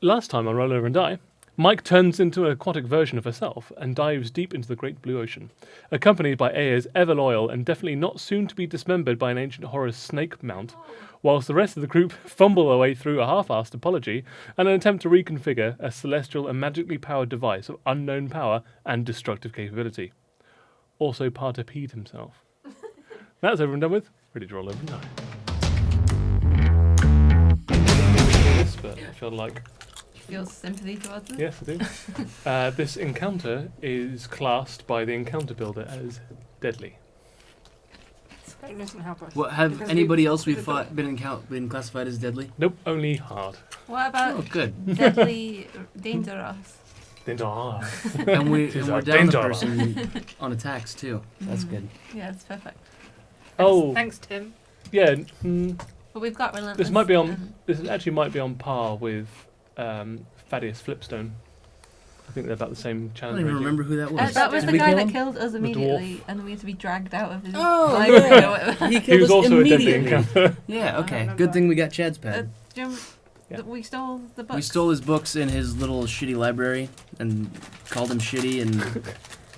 Last time on Roll Over and Die, Mike turns into an aquatic version of herself and dives deep into the great blue ocean, accompanied by Aya's ever loyal and definitely not soon to be dismembered by an ancient horror's snake mount, whilst the rest of the group fumble their way through a half-assed apology and an attempt to reconfigure a celestial and magically powered device of unknown power and destructive capability. Also Parter peed himself. That's over and done with. Ready to roll over and die. This bit, I feel like... Feel sympathy towards it? Yes, I do. This encounter is classed by the encounter builder as deadly. That doesn't help us. What have anybody else we've fought been classified as deadly? Nope, only hard. What about Oh, good. deadly dangerous? Dangerous. And we're down the dangerous. person on attacks too. That's good. Yeah, it's perfect. Oh, Thanks, Tim. yeah. But we've got relentless. This might be on. This actually might be on par with Thaddeus Flipstone. I think they're about the same I challenge. don't even rating. remember who that was. That was Did the we guy kill that him? killed us dwarf. immediately, and then we had to be dragged out of his Oh, library yeah. or whatever. He He killed was us also a deadly immediately. encounter. Yeah, okay. remember. Good thing we got Chad's pad. Do you remember Yeah. that we stole the books? We stole his books in his little shitty library and called him shitty and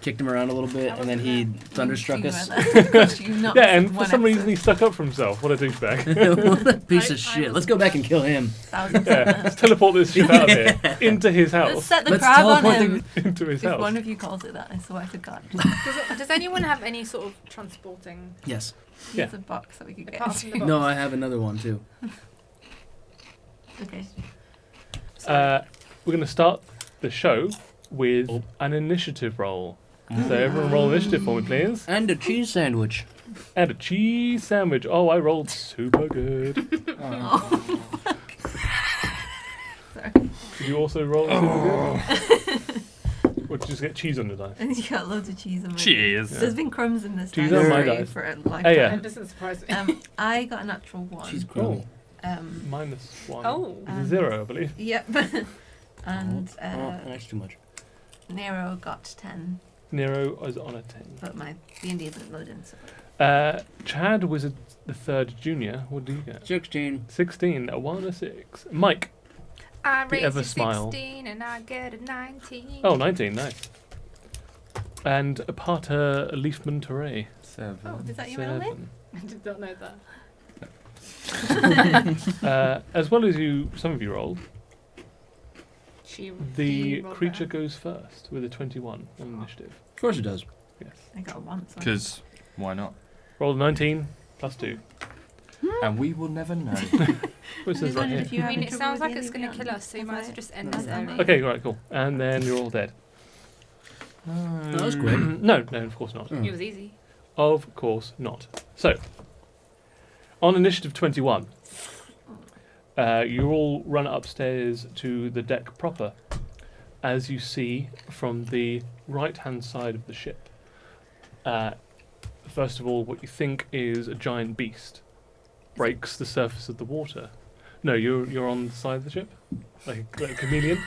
kicked him around a little bit, and then he thunderstruck us. Yeah, and for some reason he stuck up for himself. What a douchebag. What a piece of I shit. was- Let's go back and kill him. Yeah, let's teleport this ship out of here into his Let's house. set the Let's crab on teleport him. Into his If house. one of you calls it that, I swear to God. Does anyone have any sort of transporting? Yes. Yeah. It's a box that we could get Apart from the into. box. No, I have another one too. Okay. We're going to start the show with an initiative roll. So everyone roll initiative for me, please. And a cheese sandwich. And a cheese sandwich. Oh, I rolled super good. Sorry. Did you also roll super good? Or did you just get cheese on the dice? And you got loads of cheese on my Cheese. dice. There's been crumbs in this Cheese dice on my tray dice. for a lifetime. Hey, yeah. That doesn't surprise me. I got a natural one. Cheese crummy. -1. Oh. It's a 0, I believe. Yep. And Oh, that's too much. Nero got 10, Nero is on a 10. but my D&D isn't loading, so... Chad was the third junior. What did you get? 16. 16. A 1 and a 6. Mike. I The raised ever a smile. 16 and I get a 19. Oh, 19. Nice. And a Pater Leafman Teray. 7. Oh, is that your middle name? I did not know that. As well as some of you rolled. He The rolled creature better. goes first with a 21 on initiative. Of course it does. Yes. I got 1, so... Because why not? Roll a 19 plus 2. And we will never know. Which I is just right wondered here. if you I had mean, it trouble sounds with like it's D&D going to kill Beyond. us, so you Is might as that- well just end is us that early. right? Okay, right, cool. And then you're all dead. That was quick. No, of course not. It was easy. Of course not. So, on initiative 21, you all run upstairs to the deck proper. As you see from the right-hand side of the ship, first of all, what you think is a giant beast breaks the surface of the water. No, you're on the side of the ship, like a chameleon.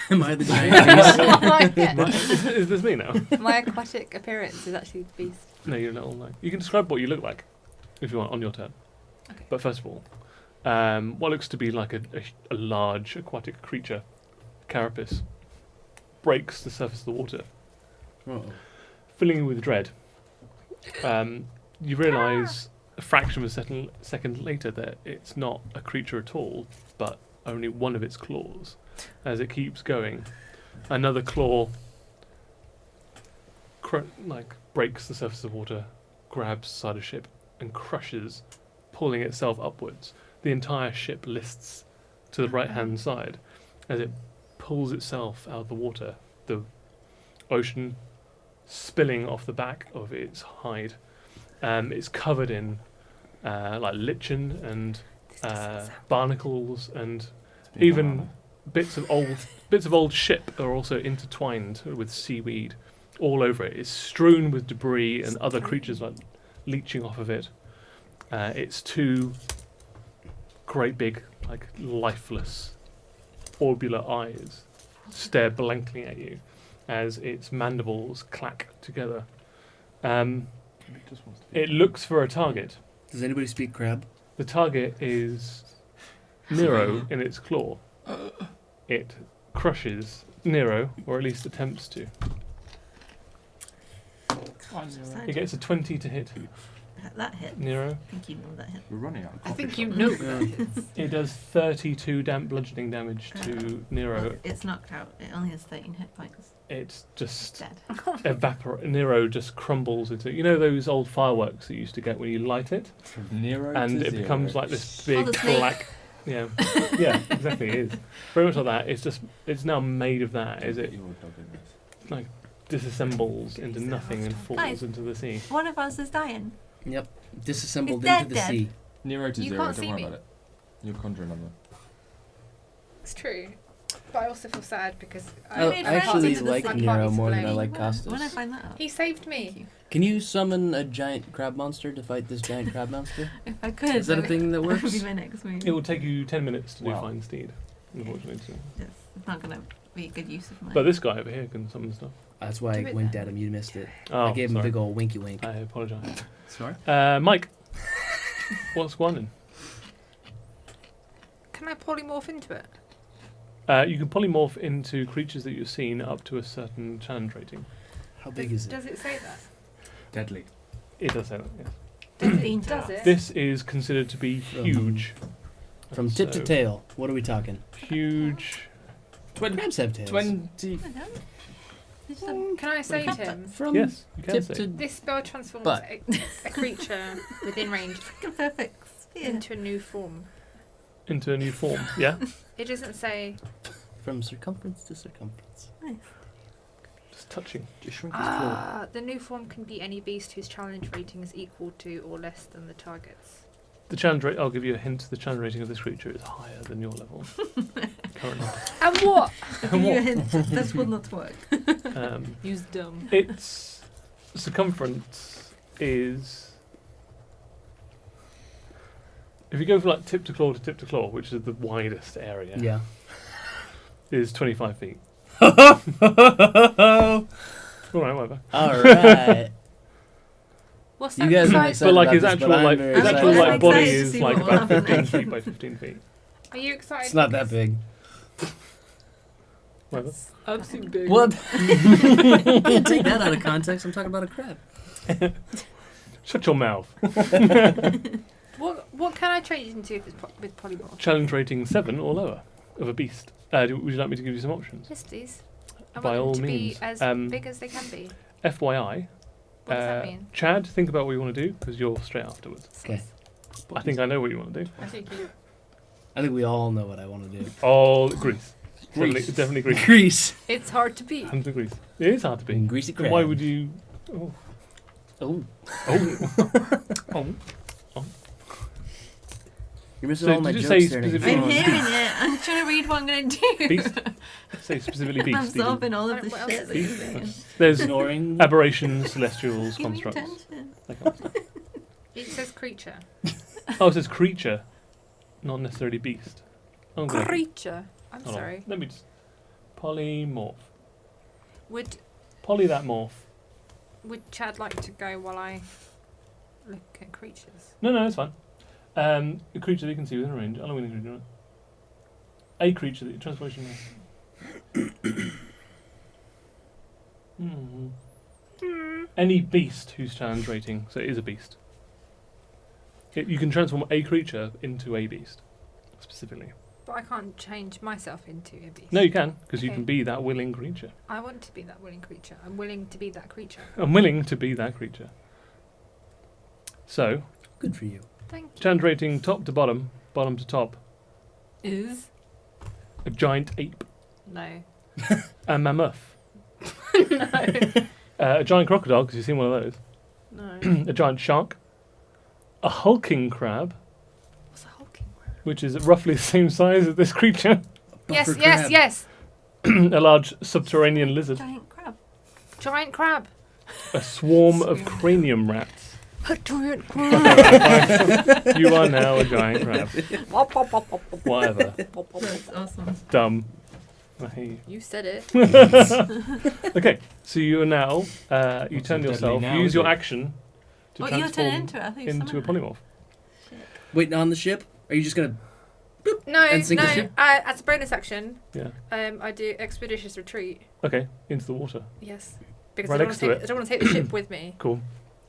Am I the giant beast? Is this me now? My aquatic appearance is actually the beast. No, you're not. No. You can describe what you look like, if you want, on your turn. Okay. But first of all, what looks to be like a large aquatic creature, carapace, breaks the surface of the water, Uh-oh. filling you with dread. You realise a fraction of a second later that it's not a creature at all, but only one of its claws. As it keeps going, another claw breaks the surface of water, grabs the side of ship, and crushes, pulling itself upwards. The entire ship lists to the right-hand side as it pulls itself out of the water, the ocean spilling off the back of its hide. It's covered in like lichen and barnacles, and even bits of old ship are also intertwined with seaweed all over it. It's strewn with debris and other creatures like leeching off of it. Its two great big, like lifeless, orbular eyes stare blankly at you as its mandibles clack together. It looks for a target. Does anybody speak crab? The target is Nero in its claw. it crushes Nero, or at least attempts to. It gets a 20 to hit That hit. Nero. I think you know that hit. We're running out of I coffee think you shop. know Yeah. that hits. It does 32 bludgeoning damage to Nero. It's knocked out. It only has 13 hit points. It's just Dead. Nero just crumbles into, you know, those old fireworks that you used to get when you light it, From Nero and to it zero. becomes like this big the snake. black. Yeah, yeah, exactly. It is very much like that. It's now made of that. Is it Your dog in this. disassembles into nothing and falls Guys. into the sea? One of us is dying. Yep. Disassembled It's into the dead. sea. Nero to You 0, can't don't see worry me. about it. You're conjuring on them. It's true. But I also feel sad because I made friends actually into the like sea. Nero more than I Explain. like When I Costas. find that out. He saved Thank me. you. Can you summon a giant crab monster to fight this giant crab monster? If I could. Is that a thing that That would works? be my next move. It will take you 10 minutes to do Wow. Find Steed, unfortunately. So. It's not going to be a good use of mine. But this guy over here can summon stuff. That's why Do I it winked then. at him. You missed it. Oh, I gave him a sorry. big old winky wink. I apologise. Sorry? Mike, what's going on? Can I polymorph into it? You can polymorph into creatures that you've seen up to a certain challenge rating. How big is it? Does it say that? Deadly. It does say that, yes. Does it? This is considered to be huge. From tip to So, tail. What are we talking? Huge. Crabs have tails. 20. I don't. It's just a- Can I say to him, From Yes, you can tip say. to this spell transforms But- a creature within range a perfect sphere. into a new form? Into a new form. Yeah? It doesn't say. from circumference to circumference. Nice. Just touching. Just shrink his claw. The new form can be any beast whose challenge rating is equal to or less than the target's. The challenge rate, I'll give you a hint, the challenge rating of this creature is higher than your level. Currently. And what? Give you a hint. This will not work. Use dumb. Its circumference is, if you go from like tip to claw, which is the widest area, Yeah. is 25 feet. All Alright, whatever. right. What's You that? guys are besides- excited But like about his this, actual but I'm like very his actual excited. like body excited to is see like what will about happen 15 next. feet by 15 feet. Are you excited? It's not that because- big. Whatever. Absolutely big. What? Take that out of context. I'm talking about a crab. Shut your mouth. What can I change into if it's with polymorph? Challenge rating 7 or lower of a beast. Would you like me to give you some options? Yes, please. I By want all them to means. be as big as they can be. FYI, What does that mean? Chad, think about what you want to do because you're straight afterwards. Okay. I think I know what you want to do. I think you. I think we all know what I want to do. Oh, Greece. Greece. Definitely Greece. Grease. It's hard to beat. 100 Greece. It is hard to beat. Greasy Then crab. why would you? Oh, Oh, oh. you're missing So all my did you jokes say there. Nick. specifically- I'm hearing it. I'm trying to read what I'm going to do. Beast. Say specifically I'm beast. Stephen. absorbing all of the What else shit is that you're Beast. saying. There's Ignoring. aberrations, celestials, Give me constructs. attention. That kind of stuff. It says creature. Oh, it says creature, not necessarily beast. I'm gonna- Creature. I'm hold on. sorry. Let me just polymorph. Would Poly that morph. Chad like to go while I look at creatures? No, it's fine. A creature that you can see within range. I don't know when you're doing it. A creature that transformation. Any beast whose challenge rating, so it is a beast. You can transform a creature into a beast, specifically. But I can't change myself into a beast. No, you can, because you Okay. can be that willing creature. I want to be that willing creature. I'm willing to be that creature. I'm willing to be that creature. So, Good for you. Thank you. challenge rating top to bottom, bottom to top. Is? A giant ape. No. A mammoth. No. A giant crocodile, because you've seen one of those. No. A giant shark. A hulking crab, What's a hulking crab? which is roughly the same size as this creature. Yes, Buffer yes, crab. yes. A large subterranean lizard. Giant crab. Giant crab. A swarm of cranium rats. A giant crab. You are now a giant crab. Whatever. That's awesome. Dumb. I hate you. You said it. Okay, so you are now, you Not turn so yourself, deadly now, use is your it? action to What, you're transform turning into it? I thought you into a summoned it. polymorph. Shit. Wait, on the ship? Are you just gonna No, And sink the ship? as a bonus action, Yeah. I do expeditious retreat. Okay, into the water. Yes. Because Right I don't next want to to take, I don't want to take the ship with me. Cool.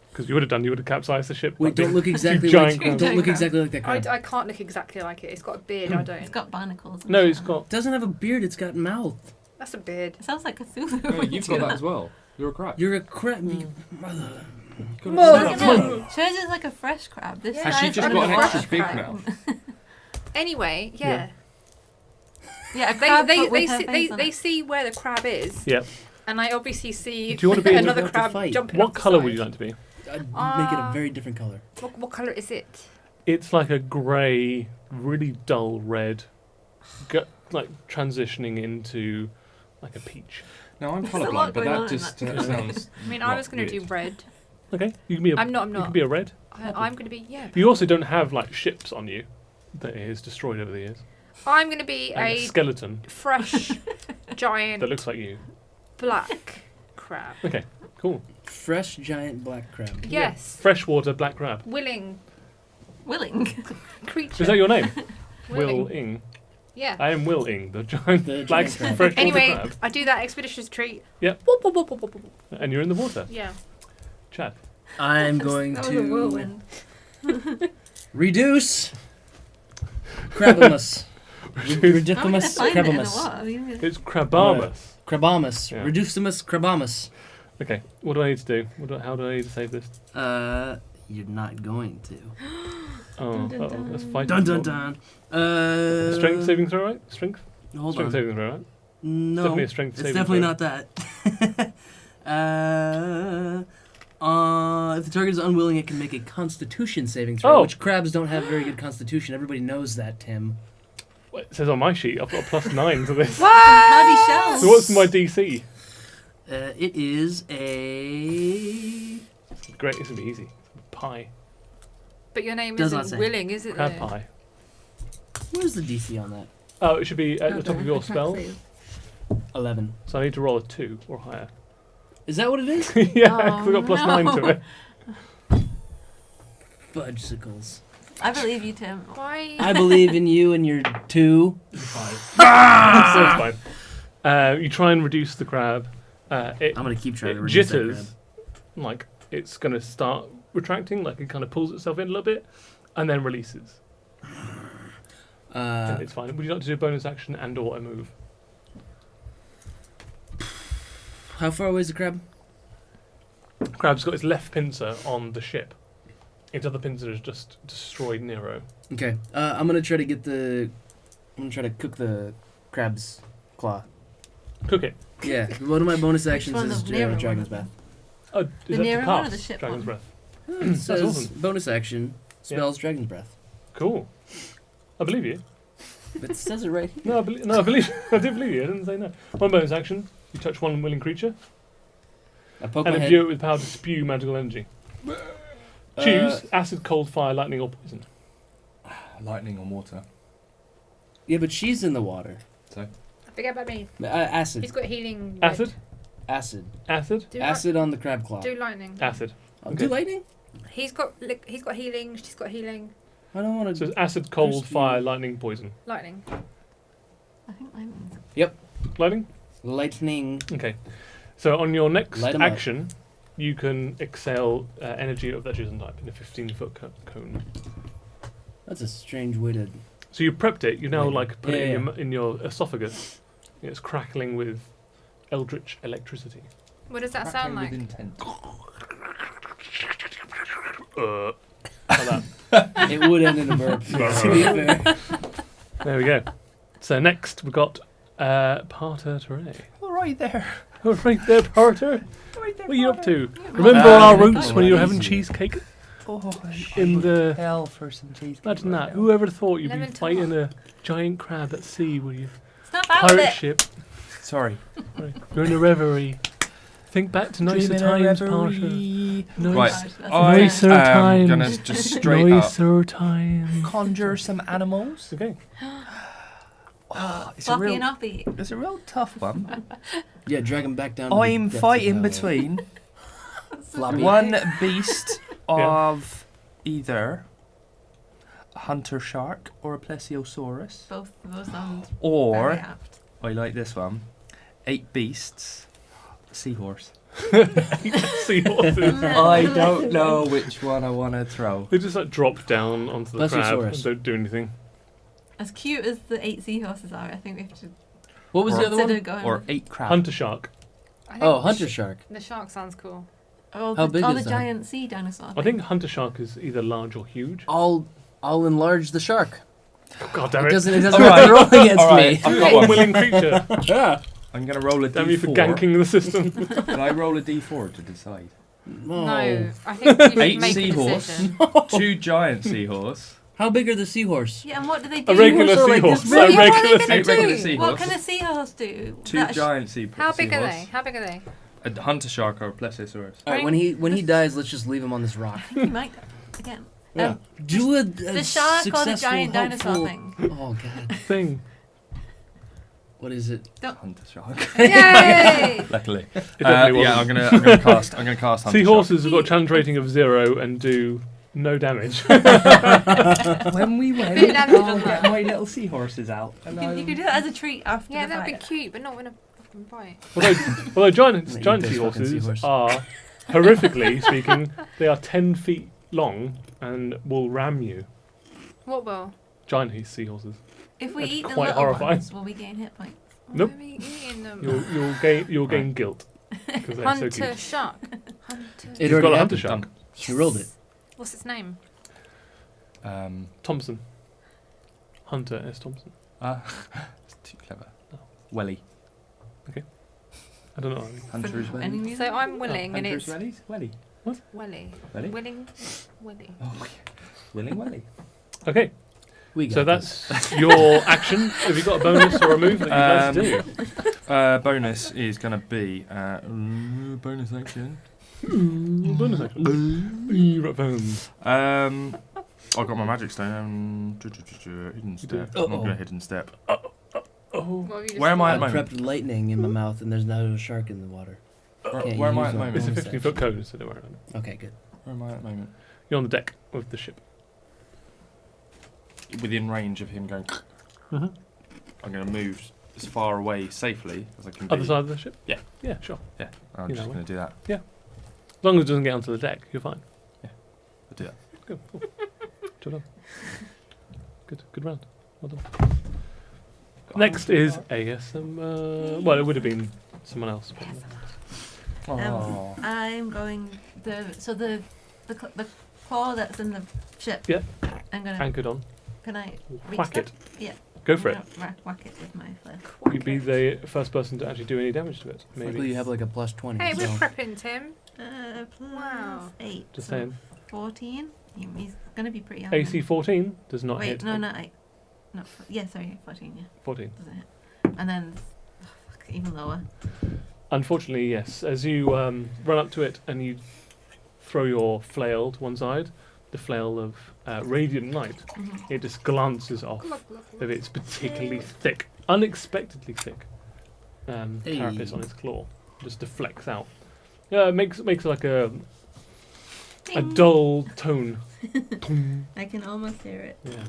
Because you would have capsized the ship. Wait, like don't this. look exactly giant like crab. don't look exactly like that I, crab. I can't look exactly like it. It's got a beard, I don't. It's got barnacles. and No, shit it's on got. It doesn't have a beard. It's got mouth. That's a beard. it. It sounds like a Cthulhu. No, when you you've do got that as well. You're a crab. You're a crab. Mm. Look at it. Shows it's like a fresh crab. This Yeah, Has she guy's just a got an fresh extra big crab. mouth? Anyway, Yeah. yeah. Yeah, a They crab they but with they her see, face they, on they it. see where the crab is, Yep. and I obviously see Do you want to be another about to crab fight? jumping. What off the colour side. would you like to be? I'd make it a very different color. What colour is it? It's like a grey, really dull red, like transitioning into like a peach. Now I'm There's a lot colourblind, but going on that in just that. sounds. I mean, I not was going to do weird. red. Okay, you can be a. I'm not. You can be a red. I'm going to be You also don't have like ships on you that it has destroyed over the years. I'm going to be And a a skeleton fresh, giant that looks like you. black crab. Okay, cool. Fresh giant black crab. Yes. Freshwater black crab. Willing Willing. creature. Is that your name? Willing. Will Ing. Yeah. I am Will Ing, the giant The black giant crab. freshwater Anyway, crab. I do that expeditious retreat. Yep. Whoop, whoop, whoop, whoop, whoop, whoop. And you're in the water. Yeah. Chad. I'm going That was a to whirlwind. reduce crabamus. How are we gonna Ridiculous find it in the crabamus. water? You- It's Crabamus. Crabamus. Yeah. Reducimus crabamus. Okay, what do I need to do? How do I need to save this? You're not going to. Oh, Dun, dun, uh-oh, let's fight. Dun it. dun dun. Strength saving throw, right? Strength? Hold Strength on. saving throw, right? No, Definitely a strength it's saving definitely throw. not that. If the target is unwilling, it can make a Constitution saving throw, Oh. which crabs don't have very good Constitution. Everybody knows that, Tim. Well, it says on my sheet I've got a +9 to this. Hardy shells. So what's my DC? It is a Great, it's gonna be easy. Pie. But your name Does not isn't say. Willing, is it? Crab though? pie. Where's the DC on that? Oh, it should be at Oh, the top of I your can't spell. see. 11. So I need to roll a 2 or higher. Is that what it is? Yeah, Oh, 'cause I got +9 to no. it. Fudgesicles. I believe you, Tim. Why? I believe in you and your 2. So it's fine. You try and reduce the crab. It I'm gonna keep trying to it reduce that jitters, like it's gonna start retracting, like it kind of pulls itself in a little bit, and then releases. crab. And it's fine. Would you like to do a bonus action and or a move? How far away is the crab? Crab's got its left pincer on the ship. Its other pincer has just destroyed Nero. Okay. I'm gonna try to get the. I'm gonna try to cook the crab's claw. Cook it. Yeah. One of my bonus actions one, is the nearer Dragon's one? Bath. Oh, is The that nearer to one or cast the ship Dragon's one? Breath? It says awesome. bonus action spells Dragon's Breath. Cool. I believe you. It says it right here. No, I believe. I did believe you. I didn't say no. One bonus action. You touch one willing creature I poke and my head. imbue it with power to spew magical energy. Choose acid, cold, fire, lightning, or poison. Lightning on water. Yeah, but she's in the water. So Forget about me. Acid. He's got healing. Acid, Acid. acid, Do, Acid on the crab claw. do lightning. acid. I'll okay. do lightning? He's got healing. She's got healing. I don't want So to. it's acid, cold, Crispy. fire, lightning, poison. Lightning. I think lightning's Lightning. Lightning. Okay. So on your next Light 'em up. action, you can exhale energy of that chosen type in a 15-foot cone. That's a strange way to. So you prepped it. You now Lightning. like put it Yeah, in your esophagus. It's crackling with eldritch electricity. What does that sound like? With intent. Like that. It would end in a burp. to be fair. There we go. So next we've got Parter Teray. Oh, right there. Oh, right there, Parter. Right there. What are you up to? Yeah, Remember well, our I think roots I'm when you were right. having cheesecake Oh, in the... hell for some cheesecake. Imagine right that. now. Whoever thought you'd be Lemon fighting tart. a giant crab at sea with your Snap out of pirate it. ship. Sorry. Right. You're in a reverie. Think back to nicer times, Parter. Right. Gosh, that's I Nicer am times. gonna just straight up Nicer times. conjure some animals. Okay. It's a Fluffy real, and Uppy. it's a real tough one. Yeah, drag him back down. to the I'm depths of fighting hell. between Floppy. one beast of either a hunter shark or a plesiosaurus. Both of those sound very Or, apt. I like this one, 8 beasts, seahorse. Seahorses. I don't know which one I want to throw. They just like drop down onto the crab Plesiosaurus. and don't do anything. As cute as the 8 seahorses are, I think we have to What was the other consider one? going Or with 8 crab. Hunter shark. I think Oh, the hunter shark. The shark sounds cool. all How the, big all is the that? giant sea dinosaurs. I think hunter shark is either large or huge. I'll enlarge the shark. Oh, God damn It it! doesn't have Alright, to roll against alright, me. I've got one. Unwilling creature. Yeah. I'm going to roll a Damn you for d4. ganking the system. Can I roll a d4 to decide? No, I think you should 8 make a seahorse, decision. 2 giant seahorse, How big are the seahorse? Yeah, and what do they do? A regular Seahorse are like seahorse. this A big. What are they regular gonna seahorse. Eight regular do? seahorse. What can a seahorse do? 2 That giant seahorse. How big are they? How big are they? A hunter shark or a plesiosaurus. All right, when he dies, let's just leave him on this rock. I think you might again. Yeah. Do a The shark or the successful, giant dinosaur hopeful- thing? Oh god. Thing. What is it? Hunter shark. Yay! Luckily. It definitely Yeah, wasn't. I'm gonna cast hunter shark. Seahorses have got a challenge rating of 0 and do no damage. When we win, Bit damage I'll on get that. my little seahorses out. And You could do that as a treat after Yeah, the that'd fight. be cute, but not in a fucking bite. although giant Eat giant those fucking seahorses seahorse. are, horrifically speaking, they are 10 feet long and will ram you. What will? Giant seahorses. If we That's eat the quite little horrifying. ones, will we gain hit points? Nope. Why are we eating them? You'll gain guilt because they're so Hunter cute. shark. Hunter. It He's already got a hunter happened. shark. He rolled it. What's its name? Thompson. Hunter S. Thompson. It's too clever. Oh. Welly. I don't know. Hunter's Any welly. music? So I'm willing, and Hunter's it's wellies? Welly. Welly. Welly? Willing. Willy. Oh, yeah. Willing welly. Okay, We got so this. that's your action. Have you got a bonus or a move that you'd like to do? Bonus is going to be bonus action. Bonus action. Right bones. I've got my magic stone. Hidden step. I'm not going to hidden step. Oh, What have you just Where am I I at the moment? prepped lightning in my mouth, and there's no shark in the water. Can't Where am I use at the my moment? it's a bonus 15-foot action. cone, so don't worry about it. Okay, good. Where am I at the moment? You're on the deck of the ship. Within range of him going. Mm-hmm. I'm going to move as far away safely as I can be. Other side of the ship? Yeah. Yeah, sure. Yeah, I'm You just know going to do that. As long as it doesn't get onto the deck, you're fine. I'll do that. Good. Cool. Well done. Good round. Well done. Next is ASMR. Well, it would have been someone else. But Oh. I'm going the claw that's in the ship. Yeah. I'm gonna. anchored on. Can I reach Whack that? it. Yeah. Go for it. I'm gonna whack it with my flail. You'd be the first person to actually do any damage to it. Luckily, Maybe. you have like a plus 20. Hey, we're so. prepping, Tim. Plus Wow. 8. Just so saying. 14. He's gonna be pretty high. AC 14 does not Wait, hit. no, not 8. No, yeah, sorry, 14. Yeah, 14. doesn't hit. And then, even lower. Unfortunately, yes. As you run up to it and you throw your flail to one side, the flail of radiant light, it just glances off of its particularly thick, unexpectedly thick carapace on its claw. Just deflects out. Yeah, it makes like a Ding. dull tone. I can almost hear it. Yeah.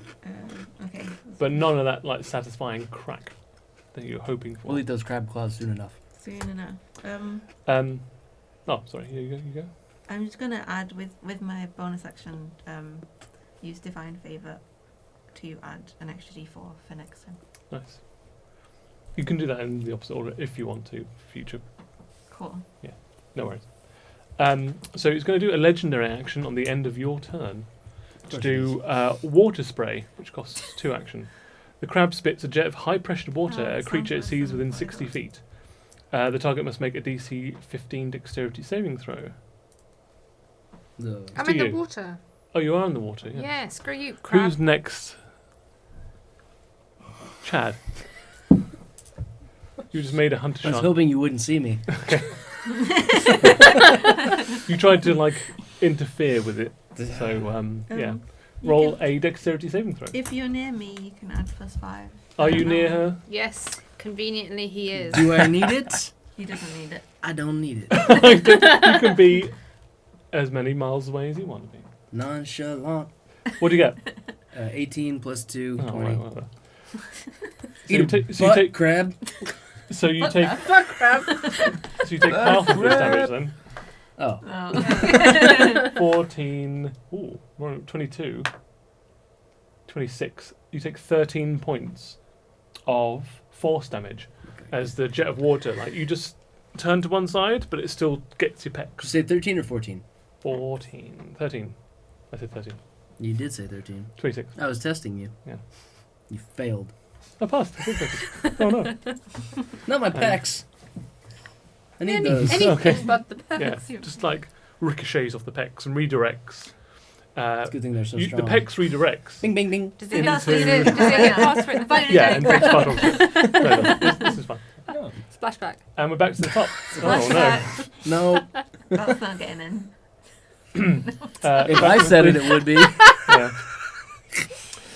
Okay. But none of that like satisfying crack that you're hoping for. We'll eat those crab claws soon enough. Soon enough. Oh, sorry. You go. I'm just gonna add with my bonus action. Use divine favor to add an extra d4 for next time. Nice. You can do that in the opposite order if you want to. Future. Cool. No worries. So it's going to do a legendary action on the end of your turn to do water spray, which costs 2 action. The crab spits a jet of high-pressured water Oh, at a it creature it sounds sees like within something 60 like feet. The target must make a DC 15 dexterity saving throw. I'm To in the you. water. Oh, you are in the water, yeah. Yeah, screw you, crab. Who's next? Chad. You just made a hunter I was shark. hoping you wouldn't see me. You tried to, like, interfere with it. So, yeah. You Roll can- a dexterity saving throw. If you're near me, you can add +5. Are you near her? Yes, conveniently he is. Do I need it? He doesn't need it. I don't need it. You can be as many miles away as you want to be. Nonchalant. What do you get? 18 plus 2, Oh, 20. right, whatever. Eat a butt crab. So you take Butt crab. so you take half of this damage then. Oh. Oh. 14. Ooh, 22. 26. You take 13 points of force damage as the jet of water. Like you just turn to one side, but it still gets your Did you pecs. say 13 or 14? 14. 13. I said 13. You did say 13. 26. I was testing you. Yeah. You failed. I passed. I did 13. Oh no. Not my pecs. I need Any- those. Anything Okay. but the Yeah. pecs. Just like ricochets off the pecs and redirects. It's a good thing they're so The strong. pecs redirects. Bing, bing, bing. Does it, That's does what it, you does do. it get past for it in the Fine. phone? Yeah, and takes part on it. No, this is fun. Oh. Splashback. And we're back to the top. Flashback. No. That's not getting in. No. If I said it, it would be. Yeah.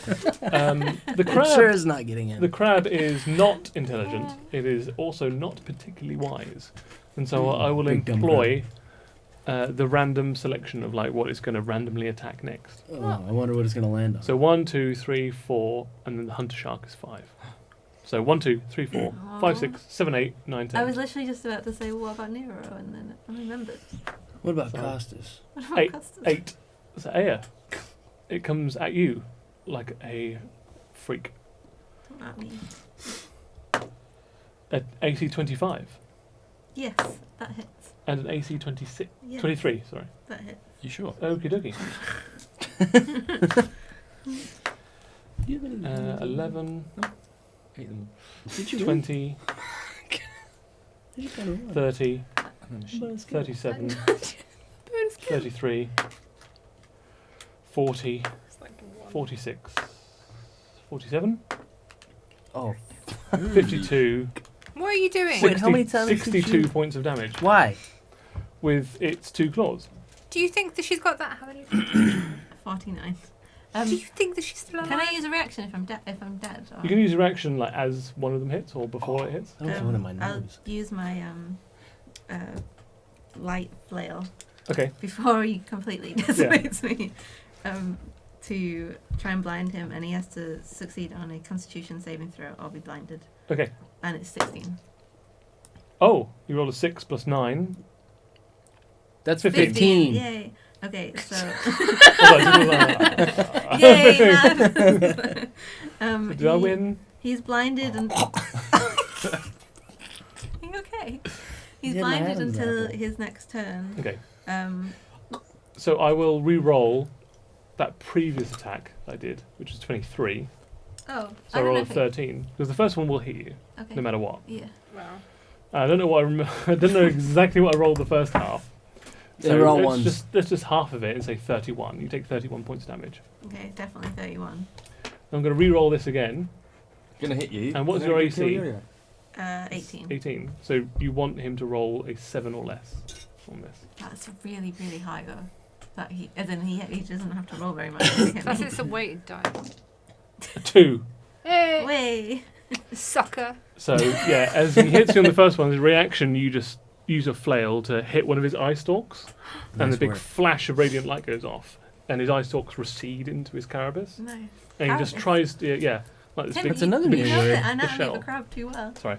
The It crab. sure is not getting in. The crab is not intelligent. It is also not particularly wise, and so I will Big dumb employ the random selection of like what it's going to randomly attack next. Oh, I wonder what it's going to land on. So 1, 2, 3, 4, and then the hunter shark is 5. So 1, 2, 3, 4, 5, 6, 7, 8, 9, 10. I was literally just about to say, well, what about Nero? And then I remembered. What about Sorry. Costas? What about Eight. Custom? 8. So Aya, it comes at you like a freak. Not me. At AC 25 Yes, that hits. and an AC 26, Yeah, 23. Sorry. that hits. You sure? Okie dokie. 11, Ate them. Did you 20, Did you kind of 30, And then 37, 33, 40, It's like one. 46, 47, Oh, 52, What are you doing? Wait, how many times did 62 you- points of damage why? with its 2 claws. Do you think that she's got that? How many? 49. Do you think that she's still alive? Can I use a reaction if I'm dead? Or You can use your action like as one of them hits or before it hits. That was one of my I'll nose. use my light flail Okay. before he completely decimates me to try and blind him, and he has to succeed on a Constitution saving throw or be blinded. Okay. And it's 16. Oh, you rolled a 6 plus 9. That's 15. 15. Yay. Okay, so Oh, yay, man. Did I win? He's blinded and. You okay? He's Yeah, my blinded Adam's until apple. his next turn. Okay. Um, So I will re-roll that previous attack I did, which is 23. oh, So I don't roll know a if it- 13 because the first one will hit you Okay. no matter what. Yeah. Wow. I don't know what I don't know exactly what I rolled the first half. They were all let's ones. let's just half of it and say 31. You take 31 points damage. Okay, definitely 31. I'm going to re-roll this again. Gonna hit you. And what's Then your you kill AC? Yo-Yo. 18. 18. So you want him to roll a 7 or less on this. That's really, really high though. That he doesn't have to roll very much to hit Plus me. it's a weighted die. A 2. Hey, Way. sucker. So yeah, as he hits you on the first one, as a reaction, you just use a flail to hit one of his eye stalks, and Nice the big work. flash of radiant light goes off, and his eye stalks recede into his carapace, Nice. and he just Carapace? tries to like this Tim, big. That's another you new know word. the anatomy of shell. a crab too well. Sorry.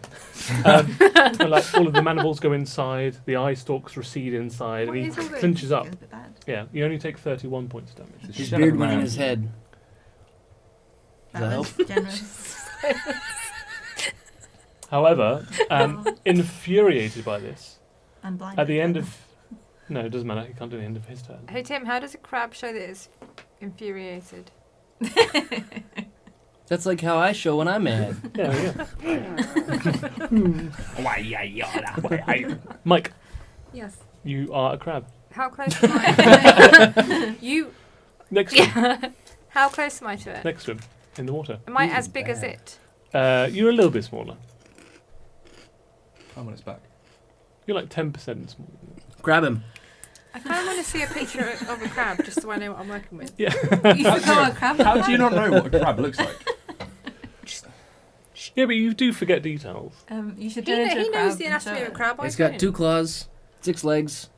And like all of the mandibles go inside, the eye stalks recede inside, What and he is all this? clinches up. Goes a bit bad. Yeah, you only take 31 points of damage. It's a His shell beard of went in man. his head. That Does was that generous. However, infuriated by this, And blind. at the end of no, it doesn't matter. He can't do the end of his turn. Hey Tim, how does a crab show that it's infuriated? That's like how I show when I'm mad. Yeah, yeah. Mike, Yes. you are a crab. How close am I? You. Next to him. Yeah. How close am I to it? Next to him, in the water. Am I This as is big as bad. it? You're a little bit smaller. I'm on its back. You're like 10% smaller. Grab him. I kind of want to see a picture of a crab just so I know what I'm working with. You forgot a crab. How do you not know what a crab looks like? Yeah, but you do forget details. You should He, turn into a he crab knows the and anatomy show of a it. crab. I It's got don't. 2 claws, 6 legs,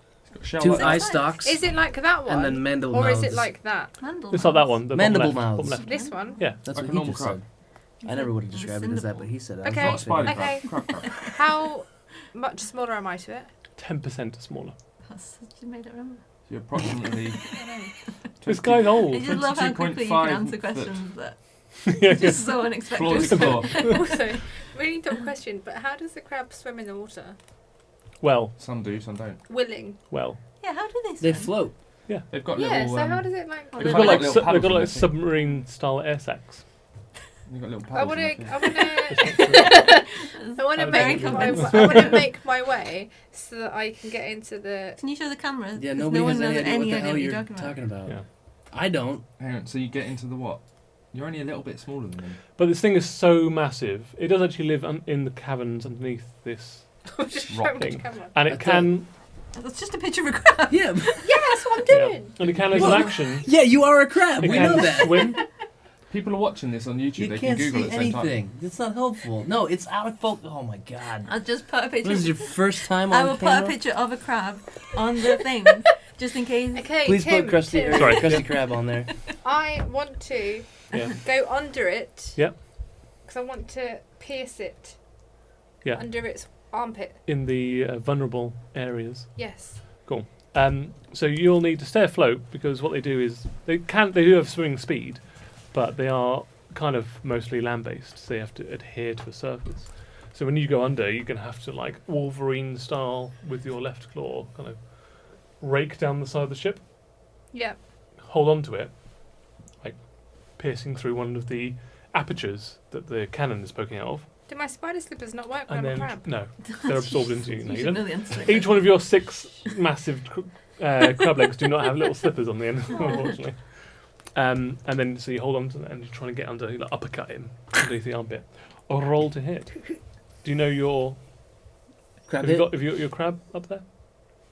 Shell 2 like eye that. stalks, Is it like that one? and then mandible or mouths. is it like that? Mandible It's not that mouths. one. The Mandible bottom mouths. left. This one? Yeah. That's Like what a he normal just crab. said. I never would have described it as that, but he said it. I was Okay. Not a spider Okay. crab. Crab. How much smaller am I to it? 10% smaller. That's such a made up number. So you're approximately. I don't know. This guy's old. I just love how quickly you can 22.5 answer foot. questions that Yeah, are just so Floor unexpected. to floor. Also, really dumb question, but how does the crab swim in the water? Well, Some do, some don't. Willing. well. Yeah, how do they swim? They float. They've got Yeah, little. so how does it like... Oh, They've they've got like little they've paddles got in like their feet. submarine style air sacs. You've got little I paddles. want in their to... feet. I want to... I I want to Very make my convincing. I want to make my way so that I can get into the... Can you show the camera? Yeah, 'Cause nobody no one has knows any idea what the hell what you're talking about. talking about. Yeah. I don't. Hang on, so you get into the what? You're only a little bit smaller than me. But this thing is so massive. It does actually live in the caverns underneath this, Just Rock show me the thing. camera. and I it can. That's just a picture of a crab. Yeah. Yeah, that's what I'm doing. And it can as an action. Yeah, you are a crab. It We can know that. swim. People are watching this on YouTube. You they can't can Google see at the same time. anything. It's not helpful. No, it's out of focus. Oh my god. I'll just put a picture. This is your first time I on will put camera? a picture of a crab on the thing, just in case. Okay, Please Tim, put Krusty, Tim, Sorry. Krusty Krab on there. I want to Yeah. go under it. Yep. Because I want to pierce it. Yeah. Under its armpit. In the vulnerable areas. Yes. So you'll need to stay afloat because what they do is they do have swimming speed, but they are kind of mostly land based. So they have to adhere to a surface. So when you go under, you're gonna have to like Wolverine style with your left claw, kind of rake down the side of the ship, Yeah. hold on to it, like piercing through one of the apertures that the cannon is poking out of, Do my spider slippers not work when and I'm a then crab? no, they're absorbed into you. No, You you should don't. know the answer. Each one of your 6 massive crab legs do not have little slippers on the end, unfortunately. And then so you hold on to that and you're trying to get under, you like uppercut him underneath the armpit, or roll to hit. Do you know your? Crab Have you hit. got your crab up there?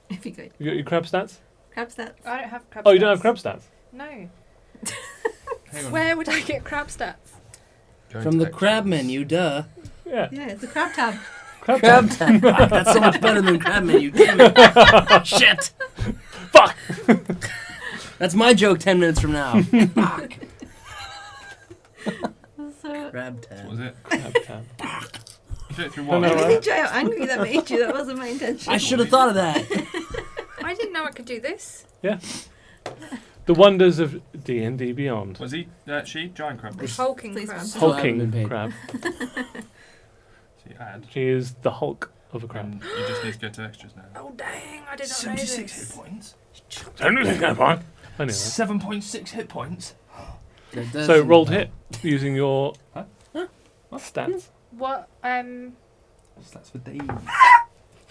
If you go. Have you got your crab stats? Crab stats. I don't have crab Oh, stats. you don't have crab stats. No. Hang on. Where would I get crab stats? Go From into the crab actions. menu, duh. Yeah, Yeah, it's a crab tab. crab Crab tats. tab. Fuck, that's so much better than crab menu. Damn it. Shit. Fuck. That's my joke 10 minutes from now. Fuck. So. Crab What tab. was it? Crab tab. You did it through No, what? no, right. Enjoy how angry that made you. That wasn't my intention. I should have thought of that. I didn't know I could do this. The wonders of D&D Beyond. Was he? She? Giant crab. This- So Hulking Please crab. come. Still haven't been Hulking paid. crab. you add. She is the Hulk of a crab. And you just need to go to extras now. Oh dang! I did not know 76 this. hit points. I knew that. 7.6 hit points. That does So seem roll to about- hit using your Huh? stats. What? That's for days.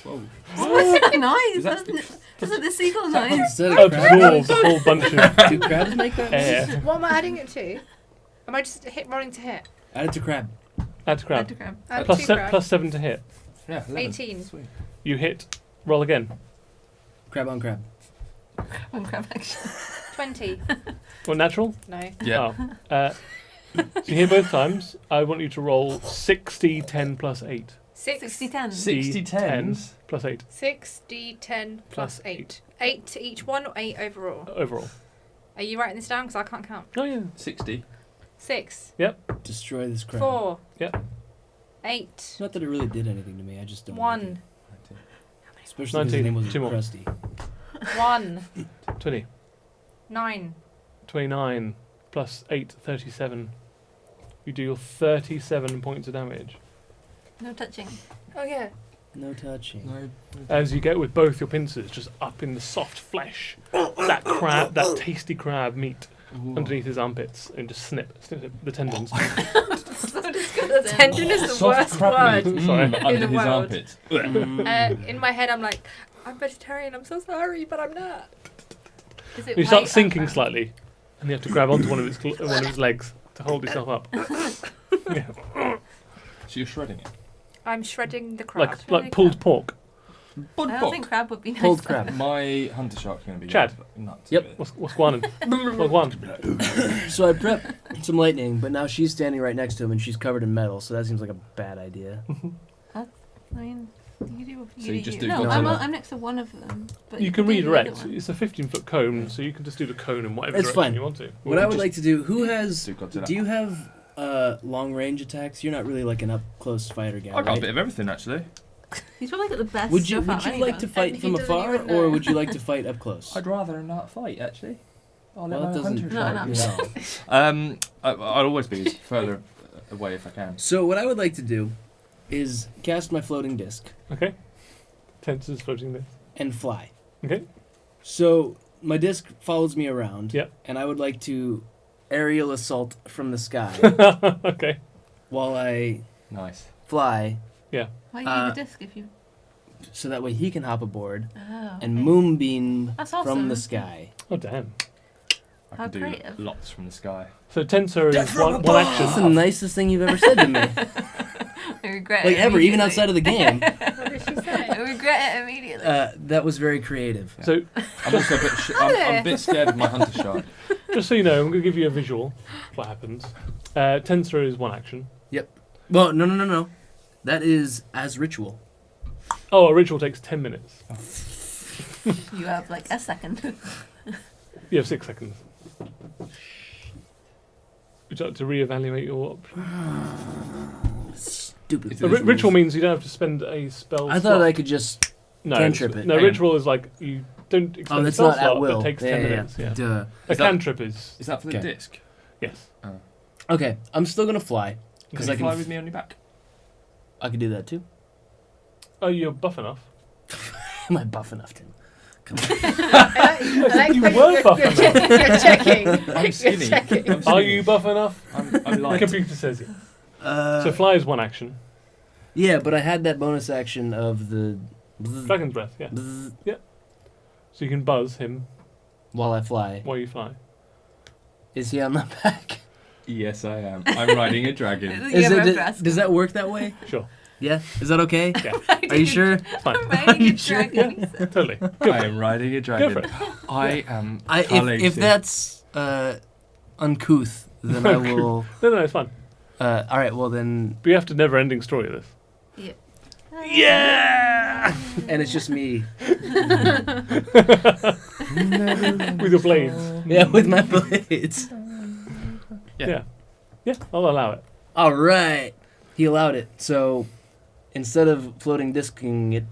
Whoa. What's that noise? Is that- That's like the seagull noise. Instead of crab, Absorbs a whole bunch of do crabs make that? air. What am I adding it to? Am I just rolling to hit? Add it to crab. Add to crab. Add to crab. Add Plus, two crab. plus 7 to hit. Yeah, 11. 18. Sweet. You hit. Roll again. Crab on crab. One crab action. 20. What, natural? No. Yeah. Oh. So you hit both times. I want you to roll 60, 10 plus 8. 60 10. 60 tens. Plus 8 6 d10 plus 8. 8 to each one or 8 overall? overall. Are you writing this down? Because I can't count. Oh, yeah. 60. 6. Destroy this crab. 4. Yep. 8. Not that it really did anything to me. I just don't. like 1. it. Especially because his 19. name was 2 more. Krusty. 1. 20. 9. 29 plus 8, 37. You deal 37 points of damage. No touching. Oh yeah. No touching. No. As you get with both your pincers just up in the soft flesh, that crab, that tasty crab meat underneath his armpits, and just snip the tendons. So disgusting. Tendon is the Soft worst crab word. meat. Sorry. Under the his world. armpits. Mm. In my head, I'm like, I'm vegetarian. I'm so sorry, but I'm not. Is it You start white sinking background? slightly, and you have to grab onto one of its legs to hold yourself up. Yeah. So you're shredding it. I'm shredding the crab. Like pulled pork. I don't think crab would be nice. Pulled though. crab. My hunter shark's going to be Chad. nuts. Yep. What's one? What's one? So I prepped some lightning, but now she's standing right next to him and she's covered in metal, so that seems like a bad idea. I mean, So you just do No, Godzilla. I'm next to one of them. But You can do the other redirect. one. It's a 15-foot cone, so you can just do the cone in whatever It's direction fine. you want to. What I would just like to do. Who has? do Godzilla. Do you have long range attacks? You're not really like an up close fighter guy. I got right? a bit of everything actually. He's probably got the best. Would you stuff out of like to anyone. fight He from doesn't afar, even know. or would you like to fight up close? I'd rather not fight actually. I'll Well, let that my doesn't- hunter No, fight. no. I'll always be further away if I can. So what I would like to do is cast my floating disc Okay. Tensors floating this. and fly. Okay. So my disc follows me around. Yep. And I would like to aerial assault from the sky Okay. while I Nice. fly, Why do you need a disc if you? so that way he can hop aboard Oh, and okay. moonbeam That's from awesome. the sky. Oh, damn. I How can do creative. lots from the sky. So tensor Death is from one above! action. That's the nicest thing you've ever said to me. I regret Like it. ever, even immediately. outside of the game. What did she I say? regret it immediately. That was very creative. So I'm also a bit. I'm a bit scared of my hunter shark. just so you know, I'm going to give you a visual of what happens. Tensor is one action. Well, no. That is as ritual. Oh, a ritual takes 10 minutes. You have like a second. You have 6 seconds. Would you like to reevaluate your option? Stupid. It's A ritual means you don't have to spend a spell. I thought slot. I could just. no, cantrip it. No, Hang on. ritual is like you don't expend Oh, a that's spell not at slot, will. but it takes 10 minutes. Yeah. Duh. A Is that- cantrip is Is that for the Okay. disc? yes. Okay, I'm still gonna fly because Can I you can. fly with me on your back? I could do that too. Oh, you're buff enough. Am I buff enough, Tim? I like You how were you're, buff you're, enough. you're checking. I'm You're skinny. checking. I'm Are skinny. you buff enough? I'm The light. computer says yes. So fly is one action. Yeah, but I had that bonus action of the. Dragon's breath. Yeah. So you can buzz him While I fly. while you fly. Is he on the back? Yes, I am. I'm riding a dragon. You have a dress. Does that work that way? Sure. Yeah? Is that okay? Yeah. Are you sure? It's fine. I'm riding you a sure? dragon. he said. Totally. Go I for it. am riding a Go dragon. for it. I am. If that's uncouth, then I will. No, it's fine. All right. Well then, But you have to never-ending story of this. Yeah. Yeah! and it's just me. With your blades. Yeah, with my blades. Yeah. Yeah, I'll allow it. All right. He allowed it. So instead of floating disking it,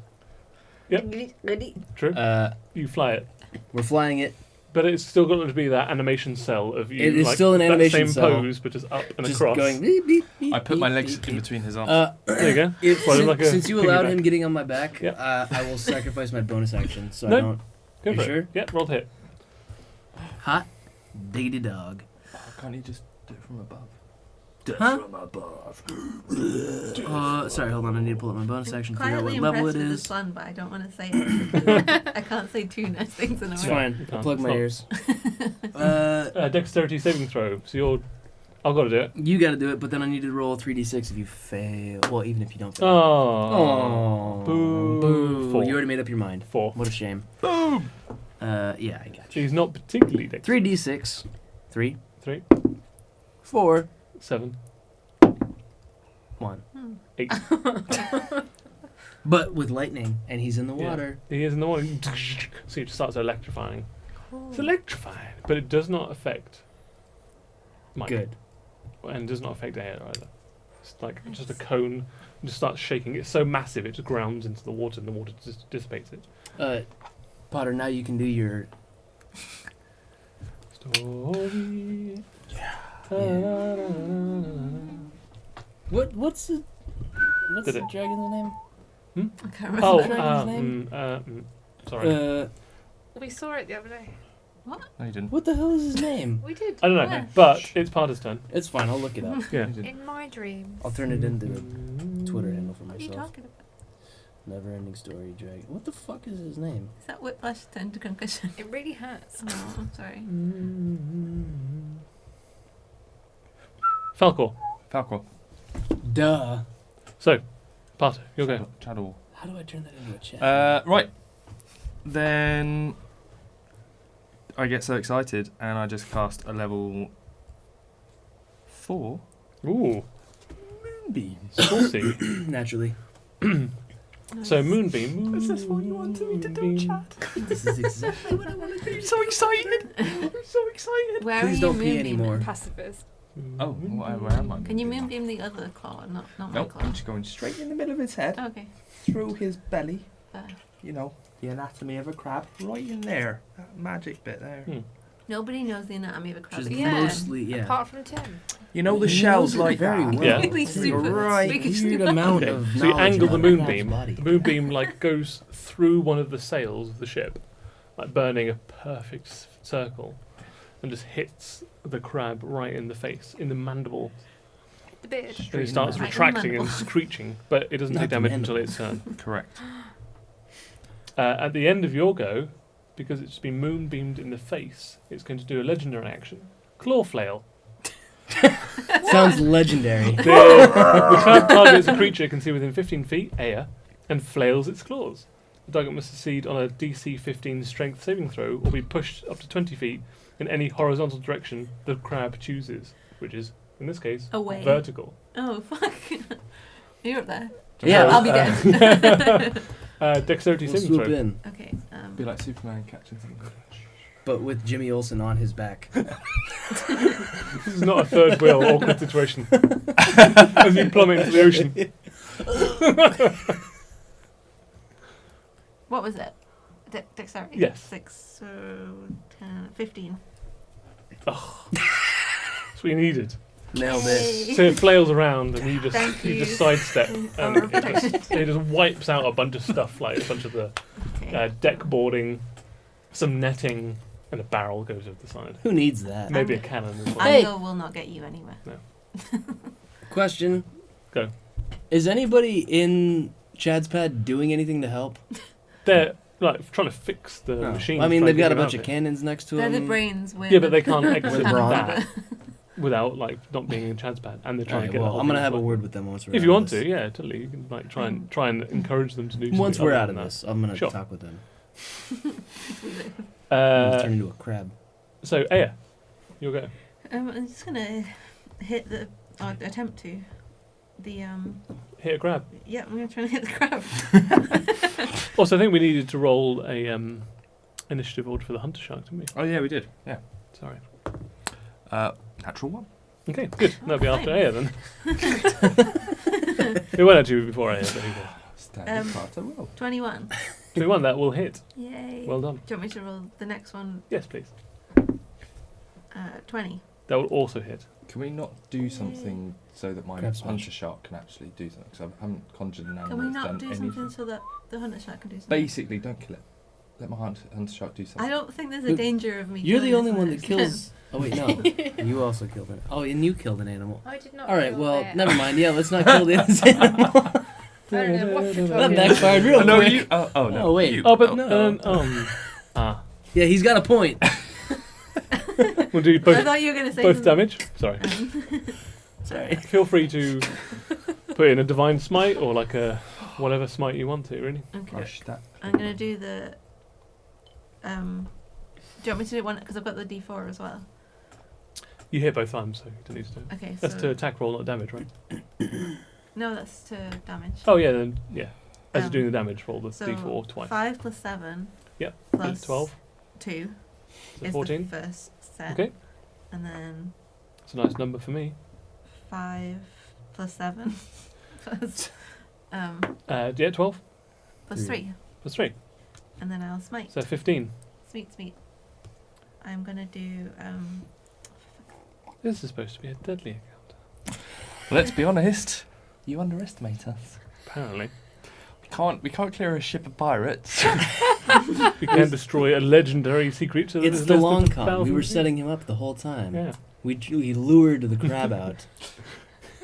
True. uh, You fly it. we're flying it. But it's still got to be that animation cell of you. It is like, still an animation that same cell. pose, but just up and Just across. going. Beep, beep, beep, I put my beep, legs beep, in beep. between his arms. There you go. If, Well, since, like a since you allowed piggyback. him getting on my back, Yeah. I will sacrifice my bonus action so No. I don't. Go You for sure? it. Yeah, roll to hit. Hot diggity dog. Oh, can't you just do it from above? Huh? From above. Sorry, hold on. I need to pull up my bonus action to figure out Quietly what level it impressed with is. the sun, but I don't want to say it. I can't say two nice things in a It's row. fine. you I'll can't. plug It's my not- ears. Dexterity saving throw. So you're. I've got to do it. You got to do it, but then I need to roll 3d6 if you fail. Well, even if you don't fail. Oh. Oh. Boo. Boo. 4. You already made up your mind. 4. What a shame. Boom! Yeah, I got you. She's not particularly dexterous. 3d6. 3. 3, 4. 7, 1. 8. But with lightning, and he's in the Yeah. water. He is in the morning. So it starts electrifying. It's electrifying, but it does not affect Mike. Good. And does not affect air either. It's like just a cone. It just starts shaking. It's so massive it just grounds into the water, and the water just dissipates it. Potter, now you can do your. Story. What's the Did the it? dragon's name? I can't remember. Oh, Dragon's sorry. We saw it the other day. No, you didn't. What the hell is his name? We did. I don't know, Where? but it's Parter's turn. It's fine. I'll look it up. Yeah. You didn't. In my dreams. I'll turn it into a Twitter handle for What are you myself. talking about? Never ending story dragon. What the fuck is his name? Is that whiplash turned to concussion? It really hurts. Oh, I'm sorry. Falcor. Falcor. Duh. So, Parter, you'll go. Chador. How do I turn that into a chat? Right. Then I get so excited and I just cast a level 4 Ooh, moonbeam. saucy. Naturally. So moonbeam. Is this what you wanted me to do, moonbeam. Chad? This is exactly what I want to do. I'm so excited. I'm so excited. Where Please are don't you pee moonbeaming? anymore. Pacifist. Oh, where am I? Can you moonbeam the other claw, not my Nope, claw? I'm just going straight in the middle of his head, Okay. through his belly. Fair. You know, the anatomy of a crab, right in there. That magic bit there. Nobody knows the anatomy of a crab. Which is Yeah. mostly, yeah. Apart from Tim. You know the He shells knows it like very that. well. Yeah. Really super. Right. Speaking Weird to- amount Okay, of so you knowledge angle the about a crab's moonbeam. body. The moonbeam like goes through one of the sails of the ship, like burning a perfect circle, and just hits the crab right in the face, in the mandible. The beard. And it starts Right in the retracting and mandible. screeching, but it doesn't Not take the damage until mandible. its turn. Correct. At the end of your go, because it's been moonbeamed in the face, it's going to do a legendary action. Claw flail. Sounds legendary. The crab targets a creature it can see within 15 feet, Aya, and flails its claws. The target must succeed on a DC 15 strength saving throw or be pushed up to 20 feet in any horizontal direction the crab chooses, which is, in this case, Away. vertical. Oh, fuck. You're up there. Yeah, I'll be dead. Dexterity We'll saving swoop throw. in, Okay. Be like Superman catching something. but with Jimmy Olsen on his back. This is not a third wheel awkward situation. As you plummet into the ocean. What was it? Dexterity? Yes. 6, so 10, 15. That's what you needed. Nailed it. So it flails around and you Thank you you. just sidestep and Power of it just wipes out a bunch of stuff, like a bunch of the Okay. deck boarding, some netting, and a barrel goes over the side. Who needs that? Maybe a cannon as well. Hey. Angle will not get you anywhere. Question. Go. Is anybody in Chad's pad doing anything to help? They're like trying to fix the No. machine. I mean, trying they've to got a get bunch out of it. cannons next to They're them. the brains with Yeah, but they can't exit brawn. that without like not being in Chad's pad, and they're trying Alright, to get. well, the whole I'm gonna thing have a working. word with them once we're If out you of want this. to, yeah, totally. You can like try and encourage them to do. Once something we're other out of than this, I'm gonna Sure. talk with them. that. I'm gonna turn into a crab. So Aya, you'll go. I'm just gonna hit the. Or attempt to. The Hit a grab. Yeah, I'm gonna try and hit the crab. Also, I think we needed to roll a initiative order for the hunter shark, didn't we? Oh yeah, we did. Yeah. Sorry. Natural one. Okay, good. That'll be after fine. Aya then. It won't actually be before Aya, but he will. Standard Carter roll. 21. 21, that will hit. Yay. Well done. Do you want me to roll the next one? Yes, please. 20. That will also hit. Can we not do something so that my Crab smash. hunter shark can actually do something? Because I haven't conjured an animal Can we that's not done do anything. something so that the hunter shark can do something? Basically, don't kill it. Let my hunter shark do something. I don't think there's a Who- danger of me. You're the killing only this one that one. kills. Oh wait, no. You also killed an. Oh, and you killed an animal. I did not. All right, kill well, bear. never mind. Yeah, let's not kill the animal. I don't know what you're That talking backfired real no, quick. you. Oh no. Oh, wait. You. Oh, but no. Yeah, he's got a point. We'll do I both, thought you were going to say both something. damage. Sorry. Sorry. Feel free to put in a divine smite or like a whatever smite you want to, really. Okay. Crush that. I'm going to do the. Do you want me to do one? Because I've got the D4 as well. You hit both times, so you don't need to do it. Okay, That's so. to attack roll, not damage, right? No, that's to damage. Oh, yeah, then, yeah. As you're Um, doing the damage, roll the so d4 twice. 5 plus 7. Yep. Plus 12. 2 So is 14. the first set. Okay. And then It's a nice number for me. 5 plus 7 plus, Yeah, 12 plus 3. plus 3. And then I'll smite. So 15. Smite. I'm going to do. This is supposed to be a deadly encounter. Let's be honest. You underestimate us. Apparently. We can't clear a ship of pirates. We can destroy a legendary sea creature that It's is the less long than con. 1,000 We were feet. setting him up the whole time. Yeah. We lured the crab out.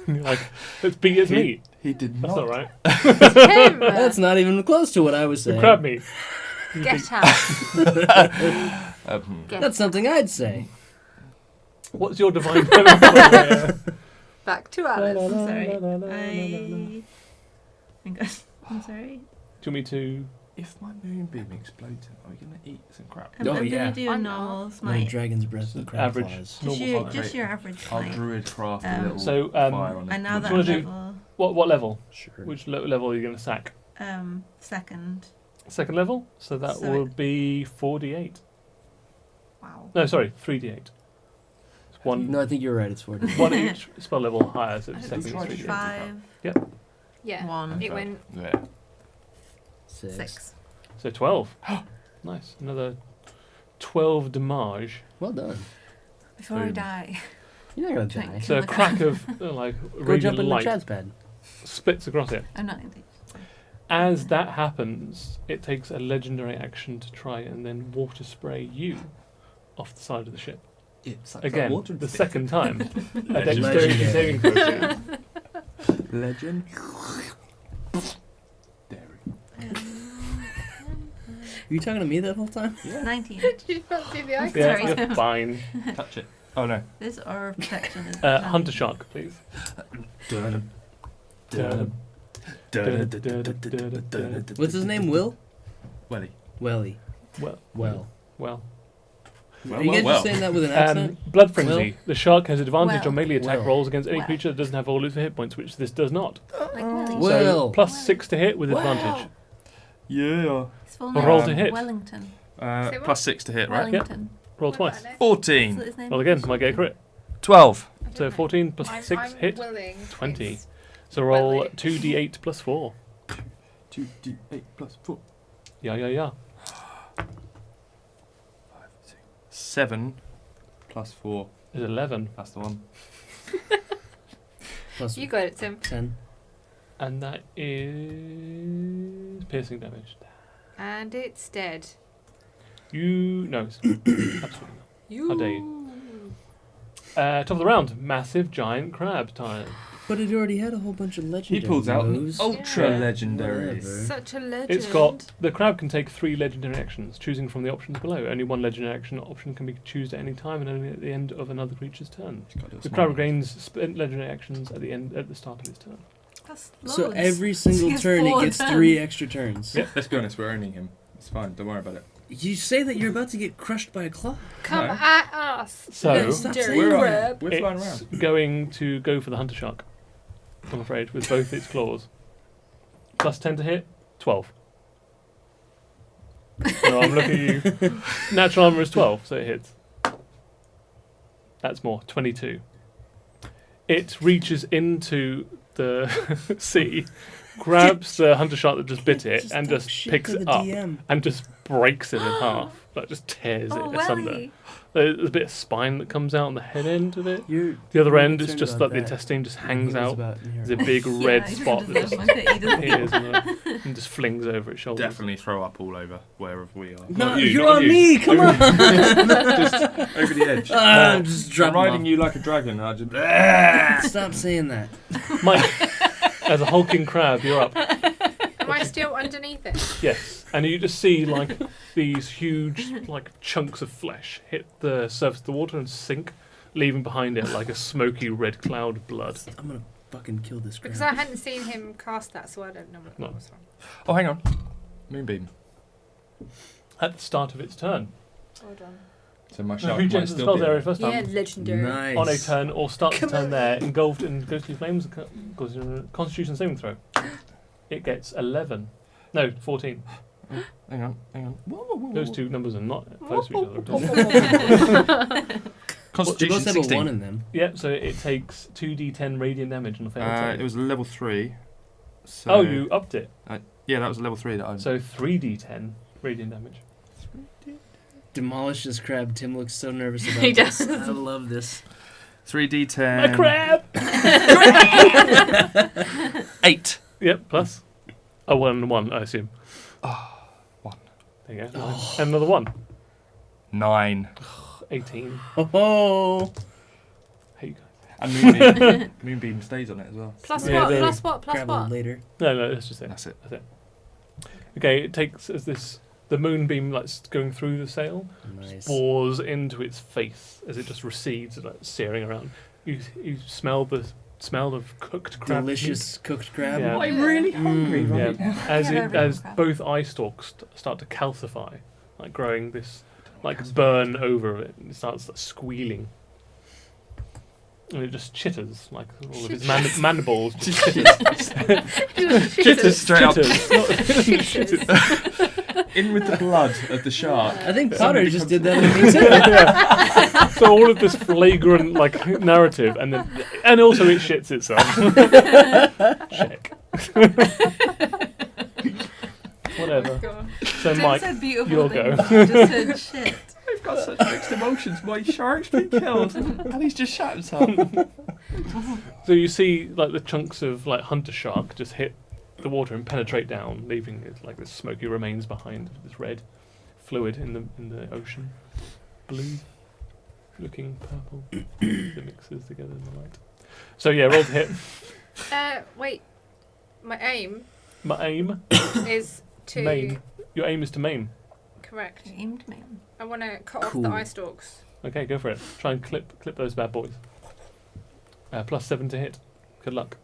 You're like, let's beat its meat. He did That's not. not right. Tim, That's not even close to what I was The saying. crab meat. get out. Get That's something I'd say. What's your divine penance? back to Alice. I'm sorry. I'm sorry. Do you want me to... If my moonbeam explodes, are we going to eat some crap? I'm, Oh, I'm yeah. going to do a I'm normal My smite. dragon's breath with crab Average. claws. Normal Just smite. your average I'll smite. druid craft a Um, little So, fire on it. And now Which that one I'm do you- level. What level? Sure. Which level are you going to sack? Second. Second level, so that So will be 4d8. Wow. No, sorry, 3d8. It's one, No, I think you're right. It's 40. one each spell level higher, so I second think is it's 3d8. 5, Yeah. 1, It went. Yeah. 6. So 12. Nice. Another 12 damage. Well done. Before I Boom. die. You're not gonna Drink. die. So a crack of like Go jump radiant in the light Chad's pad. splits across it. I'm not indeed. As that happens, it takes a legendary action to try and then water spray you off the side of the ship. Again, the second time. A dexterity Legendary. saving throw. please. Legend. Were you talking to me that whole time? 19. Did you not do the eye Yeah, Sorry. you're fine. Touch it. Oh no. This aura of protection is. Hunter shark, please. What's his name? Will? Welly. Welly. Well, Well. well. Well, Are you guys well, just saying that with an accent? Blood frenzy. The shark has advantage Well. on melee attack Well. rolls against any Well. creature that doesn't have all its hit points, which this does not. Like Willie. Well. So plus 6 to hit with Well. advantage. Yeah. His full Roll name to is hit. Wellington. Say what? Plus 6 to hit, right? Wellington. Roll What twice. about it? 14. That's his name. Well, again, might get a crit. 12. I don't So know. 14 plus I'm 6 I'm hit. willing. 20. It's- So roll Willy. 2d8 plus 4. 2d8 plus 4. Yeah. 7 plus 4. Is 11. That's the one. Plus You got it, Tim. 10. And that is piercing damage. And it's dead. No, it's absolutely not. You. How dare you. Top of the round, massive giant crab time. But it already had a whole bunch of He legendary pulls out an moves. ultra Yeah. legendary. Whatever. Such a legend. It's got the crab can take 3 legendary actions, choosing from the options below. Only 1 legendary action option can be chosen at any time, and only at the end of another creature's turn. He's got a little The smile. crab gains spent legendary actions at the start of its turn. That's So loads. every single It's turn it 4 gets turns. 3 extra turns. Yep. Let's be honest, we're owning him. It's fine, don't worry about it. You say that you're about to get crushed by a claw. Come No. at us. So Stop Dirty saying We're, that. we're flying it's around. going to go for the hunter shark. I'm afraid, with both its claws. Plus 10 to hit, 12. So I'm looking at you. Natural armor is 12, so it hits. That's more, 22. It reaches into the sea, grabs the hunter shark that just bit it, and talk just shit picks to it the up DM. and just breaks it in half. Like, just tears Oh, it asunder. Welly. There's a bit of spine that comes out on the head end of it. You're The other more end is concerned just about like the that intestine just than hangs he was out. about in here. There's a big Yeah, red he spot doesn't that just want it either. appears and just flings over its shoulders. Definitely throw up all over wherever we are. No, Not you, you're not on you. me. Come on. Just over the edge. Just I'm drop riding you like a dragon. I just. Stop saying that. Mike, as a hulking crab, you're up. Am I still underneath it? Yes, and you just see like these huge like chunks of flesh hit the surface of the water and sink, leaving behind it like a smoky red cloud of blood. I'm gonna fucking kill this crab. Because I hadn't seen him cast that, so I don't know what No. was wrong. Oh, hang on. Moonbeam. At the start of its turn, Hold on. So my no, shark who might jumps the still spells be area there. first Yeah, time? legendary. Nice. On a turn or starts the Come turn on. there, engulfed in ghostly flames, causes a Constitution saving throw. It gets 11. No, 14. Hang on. Those two numbers are not close to each other. They Constitution both have a 16. 1 in them. Yep, so it takes 2d10 radiant damage on a failed save. It was level 3. So Oh, you upped it. Yeah, that was level 3 that I. So 3d10 radiant damage. Demolish this crab. Tim looks so nervous about He this. does. I love this. 3d10. My crab! 8. Yep, plus. Oh, 1 and 1, I assume. Oh, 1. There you go. Oh. And another 1. 9. 18. Oh. Hey, you guys. And Moonbeam. Moonbeam stays on it as well. Plus Yeah, what? the- Plus what? Plus Crab what? later. No, that's just it. That's it. Okay, it takes as the moonbeam like going through the sail, Nice. bores into its face as it just recedes, like searing around. You smell the smell of cooked crab. Delicious cooked crab. Yeah. I'm really hungry meat. right Yeah. now. As Yeah, it everyone as crab. both eye stalks start to calcify, like growing this like burn over it, and it starts like, squealing. and it just chitters, like all of its mandibles. Just Chitters straight up. Chitters. In with the blood of the shark. I think Potter Somebody just comes- did that with me too. Yeah. So all of this flagrant like narrative, and also it shits itself. Check. Whatever. God. So Tim Mike, said beautiful you'll things. go. You just said shit. I've got such mixed emotions. My shark's been killed, and he's just shot himself. so you see like the chunks of like hunter shark just hit the water and penetrate down, leaving it like this smoky remains behind, this red fluid in the ocean, blue looking purple that mixes together in the light. So yeah, roll to hit. Wait. My aim My aim, is to maim. Your aim is to maim. correct. Aimed man. I want to cut off Cool. the eye stalks. Okay, go for it. Try and clip those bad boys. +7 to hit. Good luck.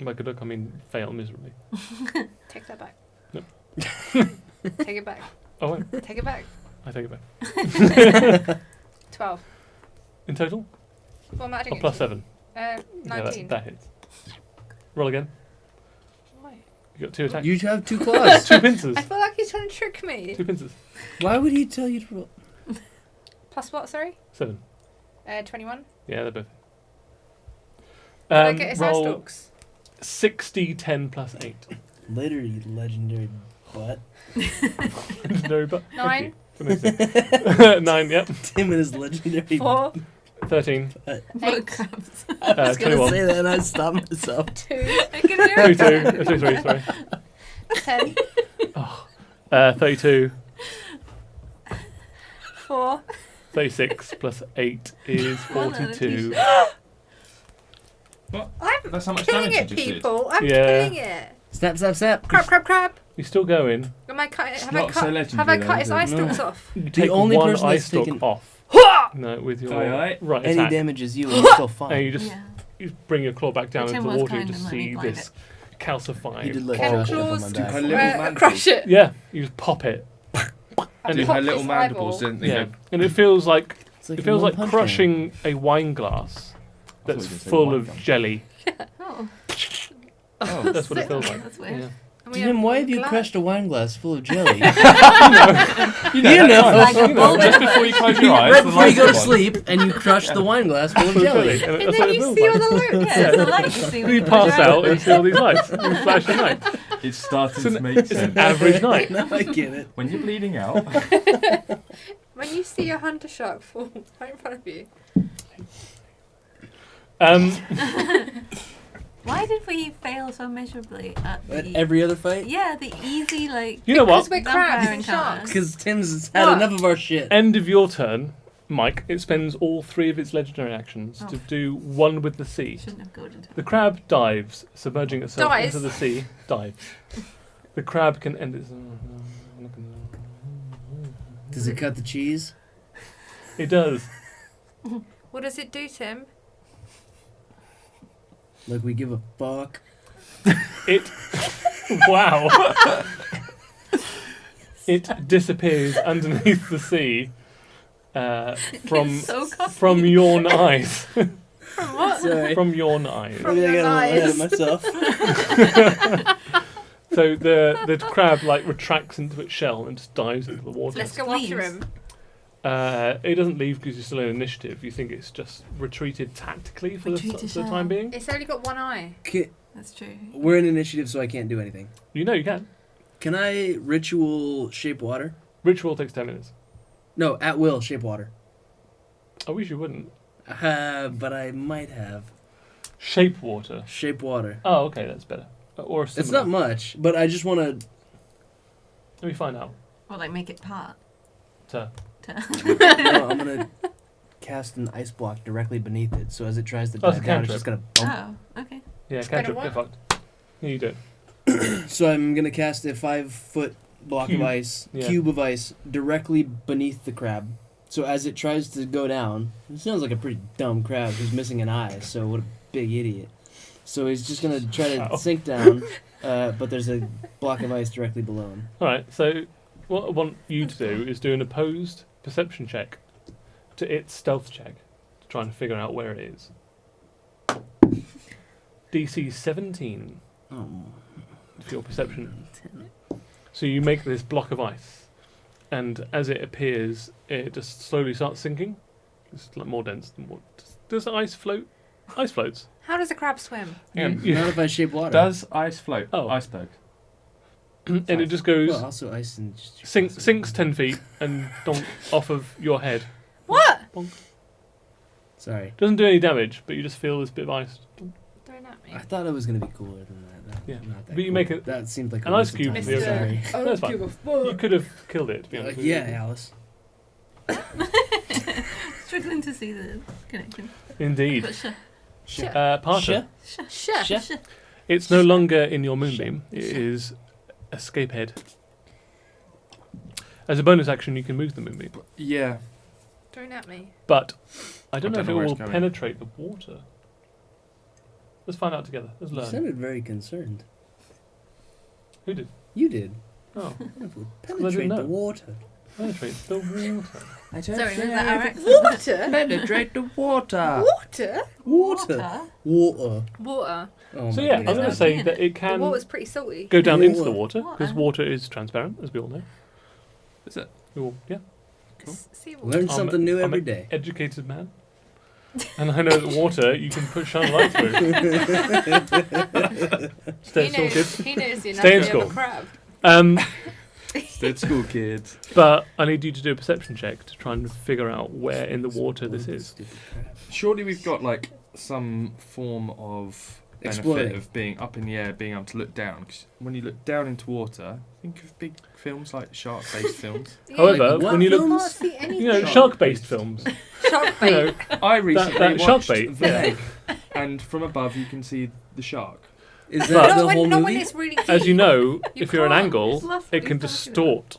By good luck, I mean fail miserably. Take that back. Nope. Take it back. Oh wait, Take it back. I take it back. 12. In total? What am I adding Or it +7? to? 19. Yeah, that hits. Roll again. Why? You got 2 attacks. You have 2 claws. 2 pincers. I feel like he's trying to trick me. 2 pincers. Why would he tell you to roll? Plus what, sorry? 7. 21. Yeah, they're both. Did I get his eye roll stalks? 60, 10 plus 8. Later, you legendary butt. No, but 9. okay. 9, yep. Tim and his legendary 4. 13. What 8. crabs. I was gonna 21. say that and I stopped myself. 2. I can hear 32. it. 33, sorry. 10. 32. 4. 36 plus 8 is 42. I'm That's how much killing damage it, you just did. people. I'm Yeah. killing it. Snap, snap, snap. Crab, crab, crab. You're still going. Am I cut? Have not I so cut? legendary Have I though, cut is his it? eye No. stalks off? You take only one person eye that's stalk taken- off. No, with your Aye. right Any attack. damage is you and you're still And fine. you just Yeah. you bring your claw back down Tim into the was water. You kind just and let me see blind this calcified. You did let Can horrible- Josh jump on claws my back. Her little mandibles. crush it? Yeah, you just pop it. And Do it, pop her little his mandibles, eyeball. didn't they? yeah, and it feels like It's like it feels a like one-punch man. crushing a wine glass I thought that's you were gonna say full wine of gum. jelly. Oh, Oh, That's what it feels like. that's weird. Yeah. And we Tim, why have you glass. crushed a wine glass full of jelly? you know, You know. Like a bowl just before you close your eyes, Right the before you go to lights come on. sleep, and you crush the wine glass full of Full of jelly. And And that's then what it you feels see all like. the lights. Yeah, it's the light you see when You you close pass your out eyes. and see all these lights. You flash the light. It's starting It's to an, make it's an sense. average night. No, I get it. When you're bleeding out, When you see a hunter shark fall right in front of you. Why did we fail so miserably at At the... every other fight? Yeah, the easy, like... You know Because what? we're crabs Vampire and encounter. sharks. Because Tim's had What? enough of our shit. End of your turn, Mike. It spends all 3 of its legendary actions Oh. to do one with the sea. Shouldn't have goaded him. The crab dives, submerging itself Dives? into the sea. Dives. The crab can end its. Does it cut the cheese? It does. What does it do, Tim? Like we give a fuck? It. Wow. It disappears underneath the sea from So cocky. from yawn eyes. From what? Sorry. From yawn eyes. From Maybe I your got a little ahead of eyes. myself. So the crab like retracts into its shell and just dives into the water. Let's go after Leaves. him. It doesn't leave because you're still in initiative. You think it's just retreated tactically for Retreat to the time shell. being? It's only got one eye. That's true. We're in initiative, so I can't do anything. You know you can. Can I ritual shape water? Ritual takes 10 minutes. No, at will shape water. I wish you wouldn't. But I might have. Shape water. Shape water. Oh, okay, that's better. Or It's similar. not much, but I just want to... Let me find out. Or like make it part. To I'm going to cast an ice block directly beneath it, so as it tries to Oh, it's dive a down, it's cantrip. just going to bump. Oh, okay. yeah, Better cantrip. what? Get fucked. Yeah, you do it. So I'm going to cast a 5-foot block Cube. of ice, Yeah. cube of ice, directly beneath the crab. So as it tries to go down, it sounds like a pretty dumb crab who's missing an eye, so what a big idiot. So he's just going to try to Wow. sink down, but there's a block of ice directly below him. All right. So what I want you to do is do an opposed perception check to its stealth check to try and figure out where it is. DC 17 Oh. for your perception. So you make this block of ice, and as it appears, it just slowly starts sinking. It's like more dense than what. Does the ice float? Ice floats. How does a crab swim? Not if I shape water. Does ice float? Oh. Iceberg. And it just goes, Well, also ice and... sinks 10 feet and donk off of your head. What? Sorry. Doesn't do any damage, but you just feel this bit of ice. Thrown at me. I thought it was going to be cooler than that. Yeah. Not that But you cool. make it That seemed like an a ice waste of cube time. for your Sorry. That's fine. You could have killed it, to be honest with you. Yeah, Alice. Struggling to see the connection. Indeed. But sure. Parter, Sure. Sure. it's no longer in your moonbeam. It is escape head. As a bonus action, you can move the moonbeam. Yeah. Thrown at me. But I don't know I if don't it know where will it's going. penetrate the water. Let's find out together. Let's You learn. sounded very concerned. Who did? You did. Oh, What if we I didn't penetrate know. the water? penetrate the water. Sorry, was that our accent? Water? Penetrate the water. Water? Water. Water. Water. Oh So my yeah, I was goodness. going to say that it The can water's pretty salty. go down into the Water. water because water is transparent, as we all know. Is it? Well, yeah, Cool. Seawater. Learn I'm something new I'm every an day. educated man, and I know that water you can put shine a light through. Stay at school, kids. He knows the Stay in anatomy of school. a crab. Stay at school, kids. But I need you to do a perception check to try and figure out where in the water this is. Stupid crap. Surely we've got like some form of benefit Exploring. of being up in the air, being able to look down. 'Cause when you look down into water, think of big films like shark-based films. However, What when you look, films? Can't see anything. you know, shark-based films. Shark You bait. know, I recently that shark watched bait, The yeah. Egg, and from above you can see the shark. Is But- that the Not whole when, not movie? when it's really deep. as you know, You if you're an can't. angle, It's left- it can it's left- distort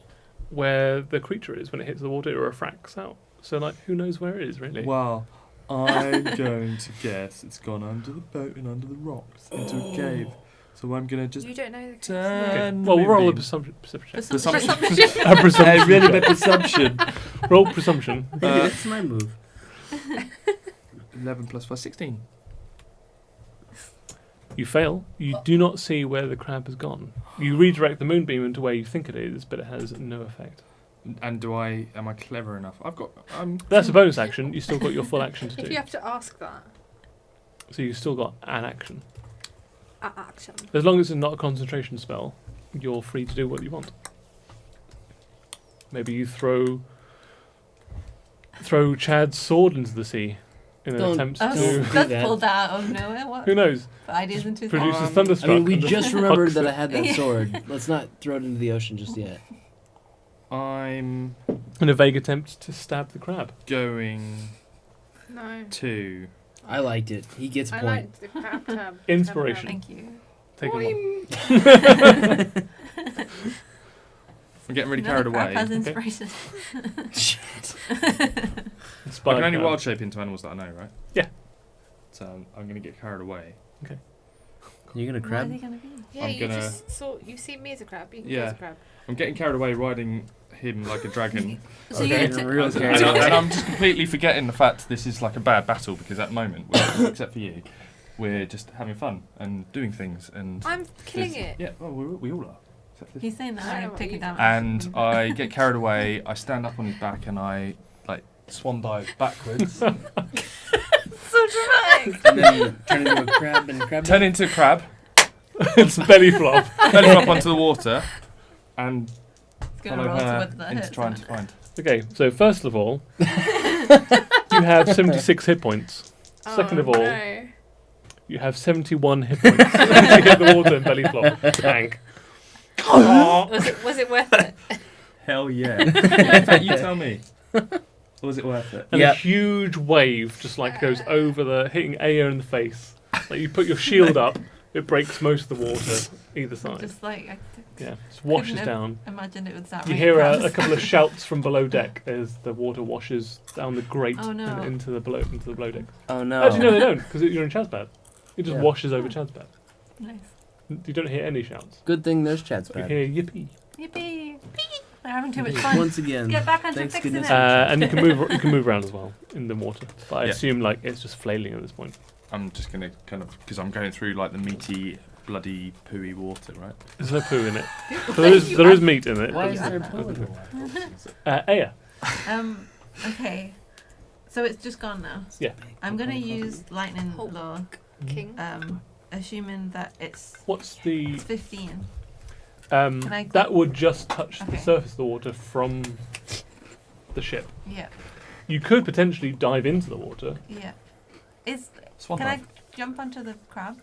where the creature is when it hits the water. It refracts out. So, like, who knows where it is really? Well, I'm going to guess it's gone under the boat and under the rocks into a cave. So I'm going to just You don't know the turn. Well, we'll roll a moonbeam. presumption check. Presumption. A presumption. A really check. big presumption. Roll presumption. That's my move. 11 plus 5, 16. You fail. You do not see where the crab has gone. You redirect the moonbeam into where you think it is, but it has no effect. And am I clever enough? That's a bonus action. You still got your full action to If do. you have to ask that. So you still got an action. Action. As long as it's not a concentration spell, you're free to do what you want. Maybe you throw Chad's sword into the sea in an Don't- attempt Oh, Do to, that's that. pulled out of nowhere. What who knows, ideas into his produces Um, I thunderstruck. mean, we and just remembered hucks that it. I had that sword. Let's not throw it into the ocean just yet. I'm in a vague attempt to stab the crab. going No. to. I liked it. He gets a I point. like the crab tab. Inspiration. Thank you. Take them on. I'm getting really Another carried crab away. has inspiration. I Inspired can only crab. wild shape into animals that I know, right? Yeah. So I'm going to get carried away. You're gonna What are crab? they gonna be? Yeah, I'm you gonna- just saw. You see me as a crab. You can Yeah. be as a crab. I'm getting carried away riding him like a dragon. So Okay. you Real and, carried and away. I'm just completely forgetting the fact this is like a bad battle because at the moment, except for you, we're just having fun and doing things and. I'm killing there's- it. Yeah, well, we all are. Except this. He's saying that I don't I know what take you- it down. And I get carried away. I stand up on his back and I like swan dive backwards, so dramatic. And then turn into a crab and crab. turn into a crab, It's belly flop. belly flop onto the water, and It's gonna follow roll her towards the into hits, trying isn't to it? find. Okay, so first of all, you have 76 hit points. Second Oh, of all, no. you have 71 hit points. You hit the water and belly flop. Bang. Was it worth it? Hell yeah! In fact, you tell me. Was it worth it? And Yep. a huge wave just like goes over the, hitting Aya in the face. Like you put your shield up, it breaks most of the water either side. Just like I Yeah, just washes couldn't down. imagined it was that. You many hear crabs. a couple of shouts from below deck as the water washes down the grate Oh, no. and into the below deck. Oh no. Actually, no, they don't, because you're in Chazbad. It just Yeah. washes over Chazbad. Nice. You don't hear any shouts. Good thing there's Chad's You bad. hear yippee. Yippee! They're having too much fun. Once again. Get back onto Thanks fixing goodness. it. And you can move around as well in the water. But I Yeah. assume like it's just flailing at this point. I'm just gonna kind of because I'm going through like the meaty, bloody, pooey water, right? There's no poo in it. So there is meat in it. Why but- is there poo in the Aya. Okay. So it's just gone now. Yeah. I'm gonna use lightning Hulk. law. King. Assuming that it's What's the 15. I go- that would just touch the Okay. surface of the water from the ship. Yeah. You could potentially dive into the water. Yeah. Swan Can I dive. jump onto the crab?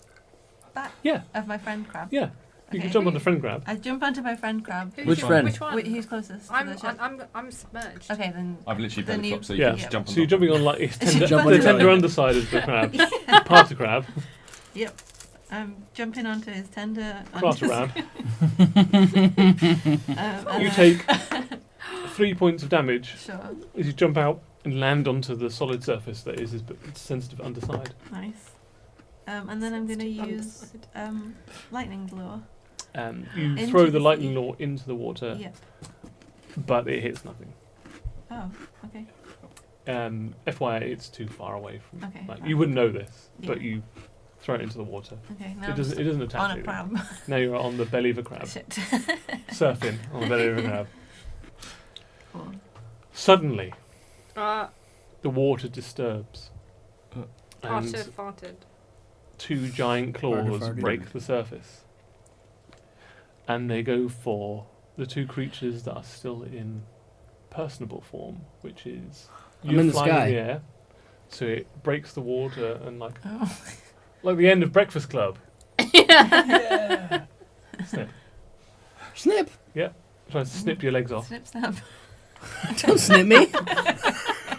Back Yeah. of my friend crab. Yeah. You Okay. can jump on the friend crab. I jump onto my friend crab. Which friend? Which one? Who's closest to I'm the ship? I'm submerged. Okay, then. I've literally Then belly you- flop, so you Yeah. can just jump on So you're top. jumping on like it's tender, Jump the on tender the- underside of the crab, part of crab, Yep. I'm jumping onto his tender. part of crab. and You then- take 3 points of damage Sure. as you jump out and land onto the solid surface that is his sensitive underside. Nice. And then I'm going to use lightning lure. You Into throw the the lightning sea. law into the water, Yeah. but it hits nothing. Oh, okay. FYI, it's too far away from. Okay. Like, fine. you wouldn't know this, Yeah. but you throw it into the water. Okay, now It I'm doesn't. It doesn't attack on a you. crab. Now you're on the belly of a crab, Shit. surfing on the belly of a crab. Cool. Suddenly, Uh, the water disturbs, and farted. two giant claws Farted. break the surface, and they go for the two creatures that are still in personable form, which is I'm you in the flying sky. in the air, so it breaks the water and like Oh. the end of Breakfast Club. Snip. Snip! Tries to snip your legs off, Snip snap. Don't snip me!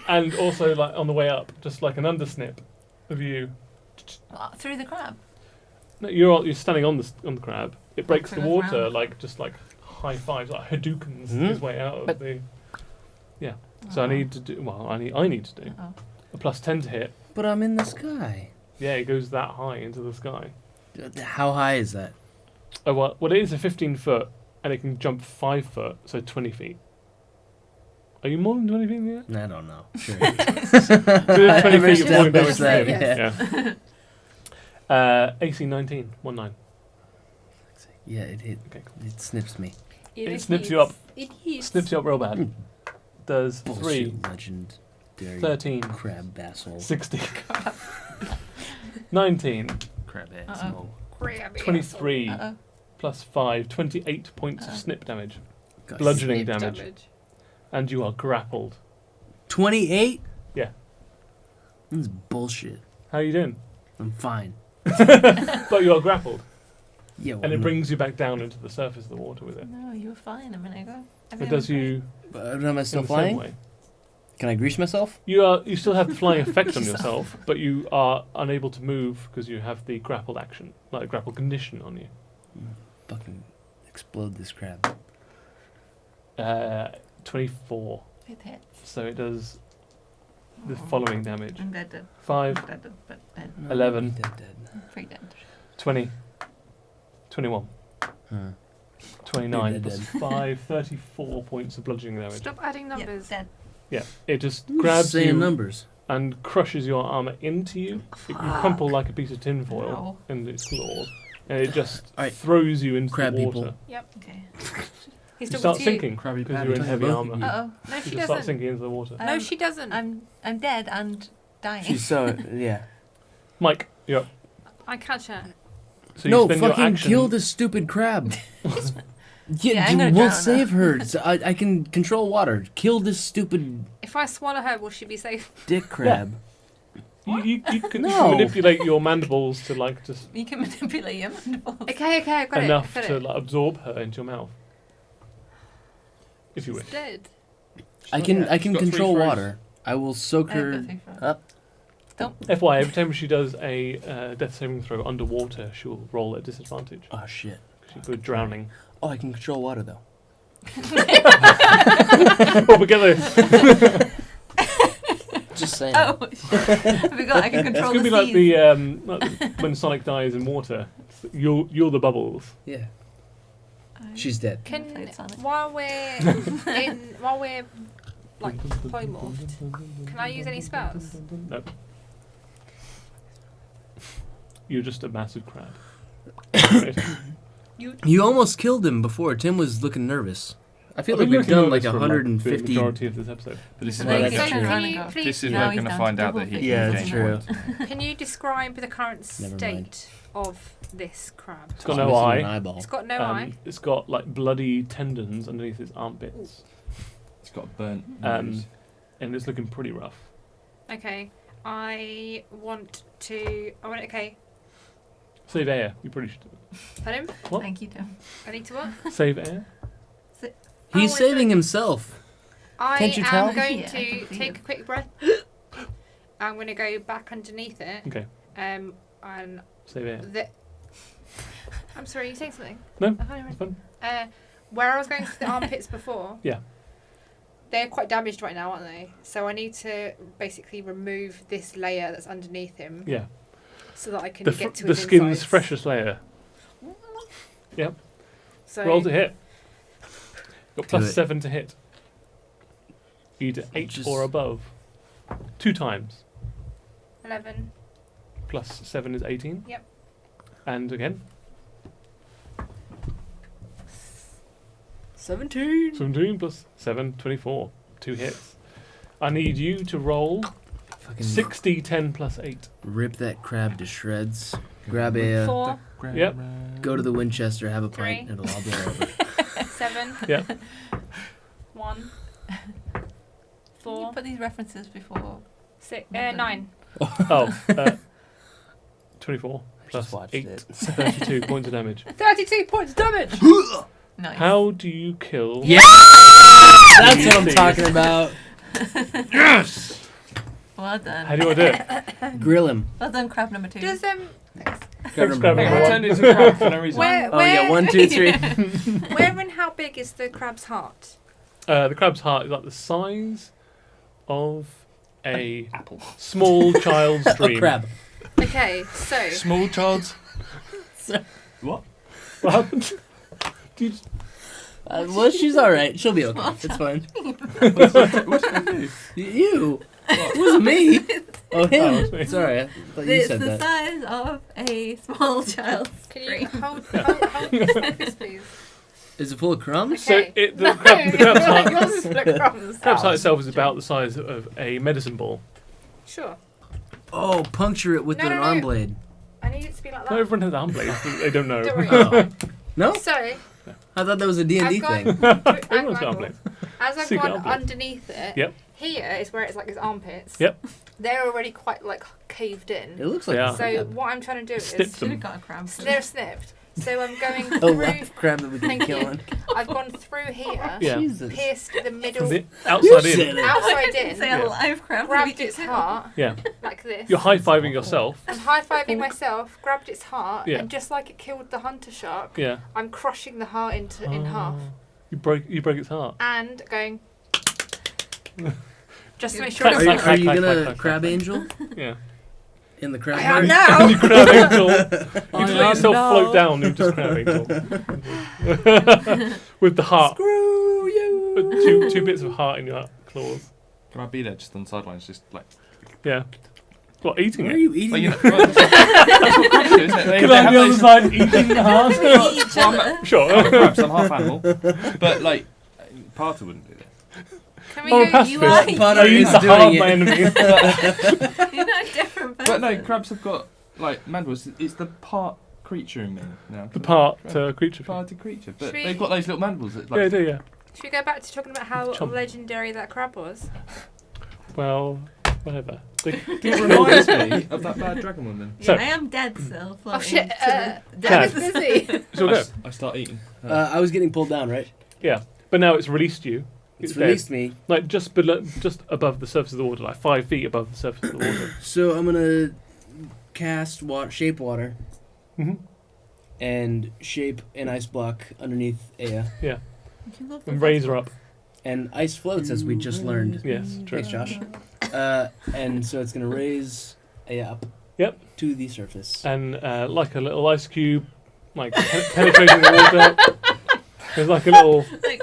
and also like on the way up, just like an undersnip of you. Through the crab. No, you're standing on the crab. It breaks the Through the water ground. just like high fives, like Hadoukens Mhm. his way out of But- the. Yeah. So I need to do. Well, I need to do Oh. a +10 to hit. But I'm in the sky. Yeah, it goes that high into the sky. How high is that? Oh well, it is a 15 foot, and it can jump 5 foot, so 20 feet. Are you more than 20 feet in the air? I don't know. Sure. So it's 20 Never feet of falling established damage. that, Yeah. AC 19, 19. Yeah, it hit. Okay, cool. It snips me. It snips you up. It hits. Snips you up real bad. Mm. Does 3, Bullshit legendary 13, crab basshole. 16, 19, Crab head. Uh-oh. small. Crabby 23, Uh-oh. plus 5, 28 points of snip damage. Got Bludgeoning Snip damage. And you are grappled. 28? Yeah. This is bullshit. How are you doing? I'm fine. But you are grappled. Yeah, well, And it no- brings you back down into the surface of the water with it. No, you were fine a minute ago. It does you But am I in still the same flying? way. Can I grease myself? You still have the flying effect on yourself, but you are unable to move because you have the grappled action, like a grapple condition on you. Fucking explode this crab. 24. It hits. So it does the following damage. I'm dead. 5, Not dead, but dead. 11. Dead. I'm pretty dead. 20, 21, Huh. 29, Dead, plus 5, 34 points of bludgeoning damage. Stop adding numbers. Yeah, dead. Yeah, it just Who's grabs saying you numbers. and crushes your armor into you. You crumple like a piece of tinfoil Ow. in its claws, and it just Alright. throws you into Crab the water. people. Okay. He's You talking start to sinking Crabby because Patty. you're in heavy Both armor. of you. Uh-oh. No, You she just start doesn't. sinking into the water. No, she doesn't. I'm dead and dying. She's so yeah. Mike, you're up. I catch her. So you No, spend your fucking action. kill this stupid crab. Yeah, I'm gonna we'll drown her. save her. So I can control water. Kill this stupid If I swallow her, will she be safe? dick crab. You can No. manipulate your mandibles to like just You can manipulate your mandibles. Okay, I've got enough it. I've got to it. like, absorb her into your mouth, if you wish. She's dead. I can Yeah, she's got 3 control throws. water. I will soak I've got her 3 throws. up. FYI, every time she does a death saving throw underwater, she'll roll at disadvantage. Oh shit. She'll go drowning. Oh, I can control water though. Oh, but get this. Just saying. Oh, shit. I forgot I can It's control gonna the be like seas. like when Sonic dies in water. You're the bubbles. Yeah. I She's dead. Can played Sonic. while we're like polymorphed, can I use any spells? No. you're just a massive crab. Right? You almost killed him before. Tim was looking nervous. I feel like we've done like The 150. majority of this episode. But this is And where then we're he going started to. running off. This is Now where we're he's going to down find to out that double he Yeah, can that's gain true. points. Can you describe the current Never mind. state of this crab? It's got Missing no eye. an eyeball. It's got no eye. It's got like bloody tendons underneath its armpits, It's got a burnt Um, nose. and it's looking pretty rough. Okay. Okay. Save air. You probably should. Pardon? What? Thank you, Tim. I need to what? Save air. He's Oh, I saving don't- himself. I Can't you am tell? going Yeah, I to can see take it. a quick breath. I'm going to go back underneath it. Okay. And Save air. I'm sorry, you saying something? No, I can't hear It's fun. where I was going for the armpits before. Yeah. They're quite damaged right now, aren't they? So I need to basically remove this layer that's underneath him Yeah. so that I can The get to the his skin's insides. freshest layer. So Roll to hit. Got Do plus it. 7 to hit. You need 8 Just- or above. 2 times. 11. Plus 7 is 18. Yep. And again. 17. 17 plus 7, 24. 2 hits. I need you to roll Fucking 60, 10 plus 8. rip that crab to shreds. Grab a. 4, Yep. Go to the Winchester, have a pint, 3. and it'll all blow over. 7. Yeah. 1. Can you 4. put these references before? 6. 9. Oh. 24 I plus just watched 8. it. 32 points of damage. 32 points damage! Nice. How do you kill... Yeah! That's what I'm talking about. Yes! Well done. How do you want to do it? Grill him. Well done, crab number 2. Does Crab crab number number I one. turned into a crab for no reason. where Oh yeah, 1, 2, 3. where and how big is the crab's heart? The crab's heart is like the size of a Apple. small child's A dream. crab. Okay, so Small child's. What? What happened? Dude, Well, she's alright. She'll be okay. It's fine. What did I do? You. It wasn't me. Oh, Oh, him. it's me. Sorry. I thought you It's said the that. size of a small child's can you brain. hold this, please? Is it full of crumbs? So Okay. the crab's heart, Yours is full of crumbs. crab's heart itself is about the size of a medicine ball. Sure. Oh, puncture it with No, an no, arm no. blade. I need it to be like Not that. everyone has arm blades. They don't know. Don't worry. Oh. No? So, I thought that was a D&D I've gone, thing. Everyone's got arm blades. as I've Secret gone arm blade. underneath it, Yep. here is where it's like his armpits. Yep. They're already quite like caved It in. looks like Yeah. a So crab. what I'm trying to do Snip is Should them. have got a crab. they're snipped. So I'm going A through. live crab that we can Thank kill you. on. I've gone through here, Yeah. Jesus. pierced the middle, From the You outside said in. it. outside Say in, Yeah. a live crab. grabbed its heart Yeah. like this. You're high-fiving yourself. I'm high-fiving myself, grabbed its heart, Yeah. and just like it killed the hunter shark, Yeah. I'm crushing the heart in half Oh. You broke its heart. and going just to make sure Clack, it Are you, doesn't. clack, are you clack, gonna clack, clack, crab clack. angel Yeah. in the crab I am heart? now. You crab angel. You I just let am yourself now. float down and just crab angel. With the heart. Screw you. With two bits of heart in your claws. Can I be there just on the sidelines, just like? Yeah. What, eating Why it? are you eating? Well, you know, well, that's what crabs do, isn't it? They Can I have be on the those- side eating the heart? Eat each Well, other. Sure. I'm crabs, I'm half animal, but like, Parter wouldn't do that. Can we Oh, go? pacifist. You are- Potter I use is the heart doing of my it. enemy. You're not a different person. But no, crabs have got like mandibles. It's the part creature in me now. The part creature. Parted creature, but Should we- they've got those little mandibles. That, Yeah, I like, do, yeah. Should we go back to talking about how Chomp. legendary that crab was? Well, whatever. it reminds me of that bad dragon woman. So- I am dead still. Oh shit! Chad. Dad is busy. So go. I start eating. I was getting pulled down, right? Yeah. But now it's released you. It's dead. released me. Like just below, just above the surface of the water, like 5 feet above the surface of the water. So I'm gonna cast shape water hmm and shape an ice block underneath Aya. Yeah. You love And those raise her ice up. And ice floats, as we just learned. Yes, true. Thanks, Josh. And so it's gonna raise Aya up. Yep. To the surface. And like a little ice cube, like penetrating the water. There's like a little. Like,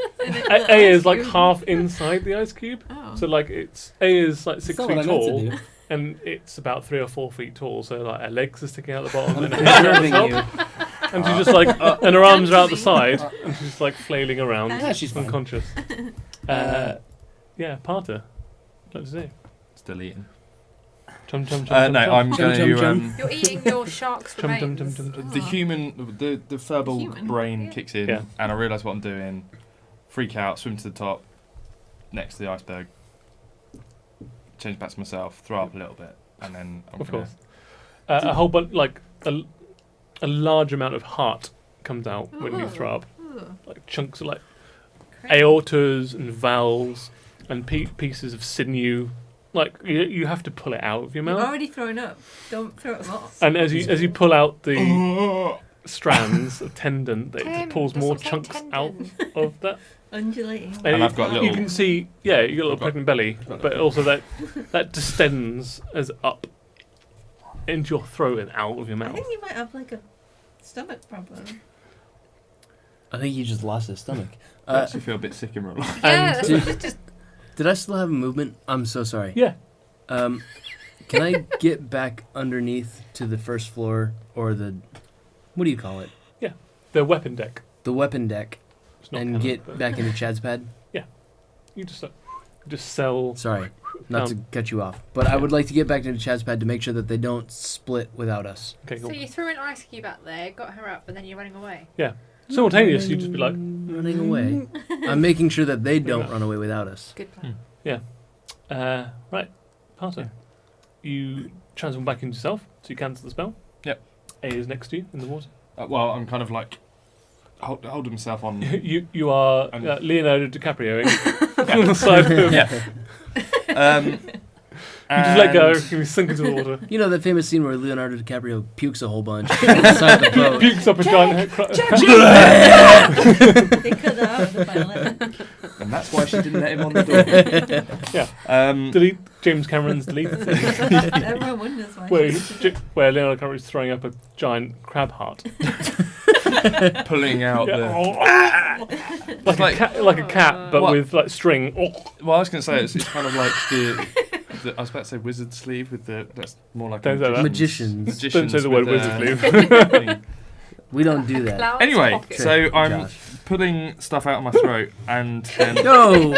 A is like half inside the ice cube. Oh. So like A is like That's 6 not feet what I meant to tall. do. and it's about 3 or 4 feet tall. So like her legs are sticking out the bottom, and her I'm head's out observing the you. top, and she's just like, and her arms are out the side, and she's like flailing around, Yeah, she's fine. unconscious. Yeah, Parter. Let's see. Still eating. Chum chum chum. No, chum, I'm Chum, going chum, to. chum. You're eating your shark's Chum, chum, remains. chum, chum, chum. The human, the furball Human. brain Yeah. kicks in, Yeah. and I realise what I'm doing. Freak out, swim to the top, next to the iceberg. Change back to myself, throw up a little bit, and then I'm Of gonna- course. A whole bunch, like a large amount of heart comes out when you throw up. Ooh, Like chunks of like crazy. aortas and valves and pieces of sinew. Like you have to pull it out of your You're mouth. already throwing up. Don't throw it more. And as you pull out the strands of tendon, that it Tim, just pulls that's more not chunks out tendon. of that. Undulating. And I've got You little- can see, yeah, you got a little I've got- pregnant belly, I've got but also that distends as up into your throat and out of your I mouth. think you might have like a stomach problem. I think he just lost his stomach. I actually feel a bit sick in real life. Yeah, And- that's just Did I still have a movement? I'm so sorry. Yeah. Can I get back underneath to the first floor or the, what do you call it? The weapon deck. The weapon deck It's not and canon, get but back into Chad's pad? You just sell. Sorry, not to Um, cut you off, but I would like to get back into Chad's pad to make sure that they don't split without us. Okay, so cool. you threw an ice cube out there, got her up, and then you're running away. Simultaneous, you just be like, Running away. I'm making sure that they don't run away without us. Good plan. right, Parter. You transform back into yourself, so you cancel the spell. Yep. A is next to you in the water. Well, I'm kind of like holding myself on. You are And- Leonardo DiCaprio on the side of Yeah. You just let go, and- and you sink into the water. You know that famous scene where Leonardo DiCaprio pukes a whole bunch inside the boat? Pukes up a giant head. They cut that out of the final edit. And that's why she didn't let him on the door. Yeah. Delete James Cameron's deleted scene Everyone wonders why. where Leonardo DiCaprio is throwing up a giant crab heart. Pulling out the. Like a cat, but What? with like string. Well, I was going to say it's kind of like the. I was about to say wizard sleeve with the. That's more like Don't say that. Magicians. Don't say the word with wizard sleeve. We don't do that. Clown's Anyway, pocket. so I'm Josh. pulling stuff out of my throat, and then No!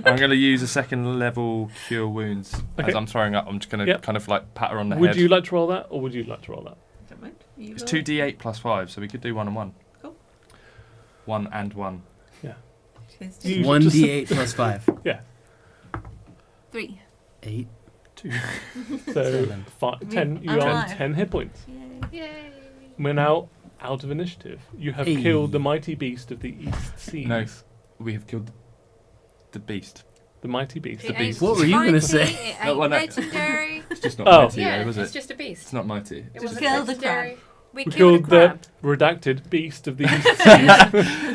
I'm going to use a second level cure wounds Okay. as I'm throwing up. I'm just going to Yep. kind of like pat her on the Would head. you like to roll that, or would you like to roll that? Don't mind. You It's go. 2d8 plus 5, so we could do 1 and 1. Cool. 1 and 1. Cheers. You- 1d8 plus 5. 3. 8. 2. So 7. 10. You I'm are on alive. 10 hit points. Yay. Yay. We're now out of initiative. You have Hey. killed the mighty beast of the East Seas. No. We have killed the beast. The mighty beast. It The ain't beast. What were you gonna mighty, say? It No, ain't well, no. legendary. It's just not Oh. mighty, Yeah, though, was it's it? just a beast. It's not mighty. It Just wasn't kill the legendary. We We killed killed a crab. the redacted beast of the East Seas.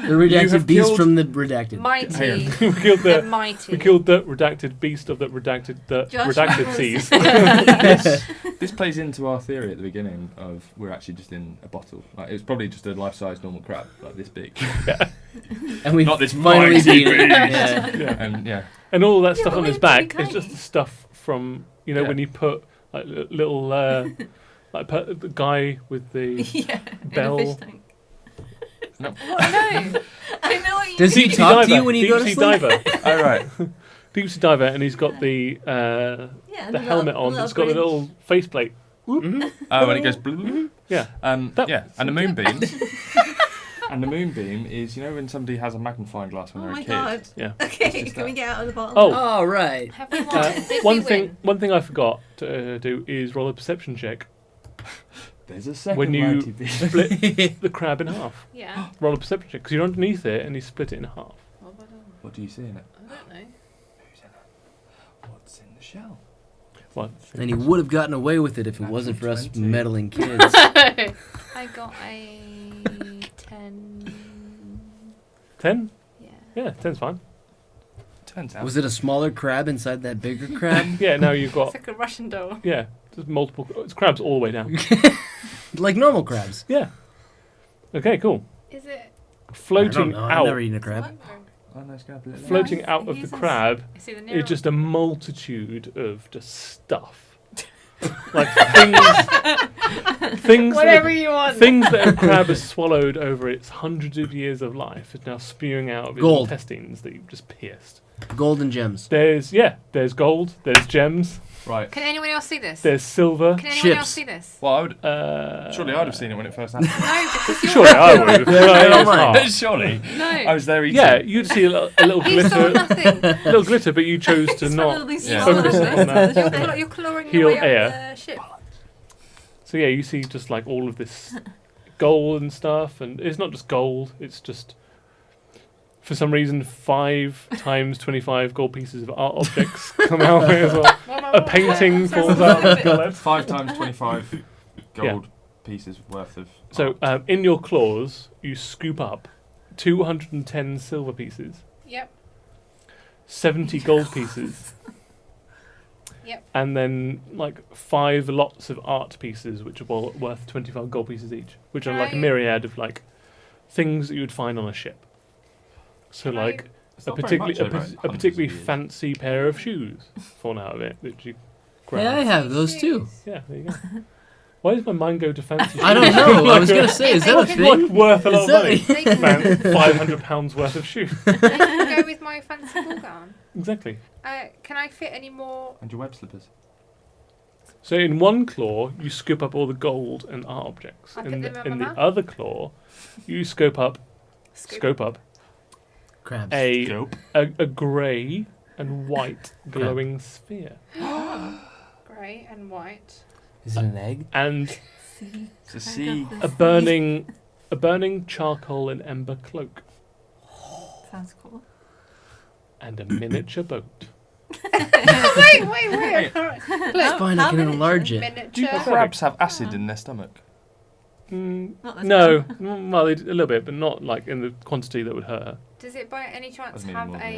The redacted have beast killed- from the redacted. Mighty. we killed The the mighty. we killed the redacted beast of the Josh redacted was- seas. This plays into our theory at the beginning of we're actually just in a bottle. Like, it was probably just a life-size normal crab, like this big. And we Not this finally mighty beat it. beast. Yeah. Yeah. And yeah. And all that Yeah, stuff but on his we're back pretty is just tiny. the stuff from Yeah. when you put like little the guy with the Yeah. Bell. In a fish tank. No. I know. I know what you Does he Deep sea talk to diver, you when you deep go to sea sleep? diver, All right. deep sea diver, and he's got the Yeah, the helmet on. It's got the little faceplate. Oh, and it goes. Blue. Yeah. That- Yeah. And the moonbeam. And the moonbeam is, you know, when somebody has a magnifying glass when Oh they're my a kid. god. Yeah. Okay, just can we that. get out of the bottle? Oh. All right. Have we won? Did we win? One thing I forgot to do is roll a perception check. There's a second When you mighty beast. Split the crab in half. Yeah. Roll a perception check because you're underneath it and you split it in half. What have I done? What do you see in it? I don't know. Who's in it? What's in the shell? What? And he would have gotten away with it if it wasn't for us 20. meddling kids. I got a 10. 10? Yeah. Yeah, 10's fine. Turns out. Was it a smaller crab inside that bigger crab? Yeah, now you've It's got like a Russian doll. yeah, there's multiple. It's crabs all the way down. Like normal crabs. Yeah. Okay, cool. Is it? Floating I don't know. I've out. never eaten a crab. What? Oh no, it's going to have a little. Floating he's- out of he's the a- crab Is he the nearer? is just a multitude of just stuff. Like things Whatever that you want. things that a crab has swallowed over its hundreds of years of life is now spewing out of its Gold. intestines that you've just pierced. Gold and gems. There's gold, there's gems, Right. Can anyone else see this? there's silver. Can anyone Ships. else see this? Well, I would. Uh, Surely I'd have seen it when it first happened. No, because you're. Surely I would. Yeah, I don't mind. Surely. No. I was there eating. Yeah, you'd see a little You saw glitter, nothing. little glitter, but you chose to It's not. probably Yeah. smaller Focus than on this. that. You're clawing Heel your way air. up the ship. So yeah, you see just like all of this gold and stuff, and it's not just gold. It's just for some reason 5 times 25 gold pieces of art objects come out as well. A painting falls out of the gullet. 5 times 25 gold pieces worth of. So art. in your claws, you scoop up 210 silver pieces, Yep. 70 gold pieces. Yep. And then like 5 lots of art pieces, which are worth 25 gold pieces each, which are like a Right. myriad of like things that you would find on a ship. So Can I- like It's a not very much particularly over a hundreds of particularly years. fancy pair of shoes fallen out of it that you grab. Yeah, I have those too. Yeah, there you go. Why does my mind go to fancy shoes? I don't know. I was gonna say, is that a Like thing? worth a lot Is of money. They can, Man, £500 worth of shoes. they can go with my fancy ball gown. Exactly. Can I fit any more? And your web slippers. So in one claw, you scoop up all the gold and art objects. I In put them the, in in my the mouth? other claw, you scoop up Crabs. a Dope. a grey and white glowing sphere. Grey and white. Is it an egg? And See, It's a I sea. got a this. burning charcoal and ember cloak. Sounds cool. And a miniature boat. wait. Alright. It's fine, I how can many- enlarge it. Do Miniature. crabs have acid in their stomach? Not this No, one. well, a little bit, but not like in the quantity that would hurt her. Does it by any chance Doesn't mean have more than the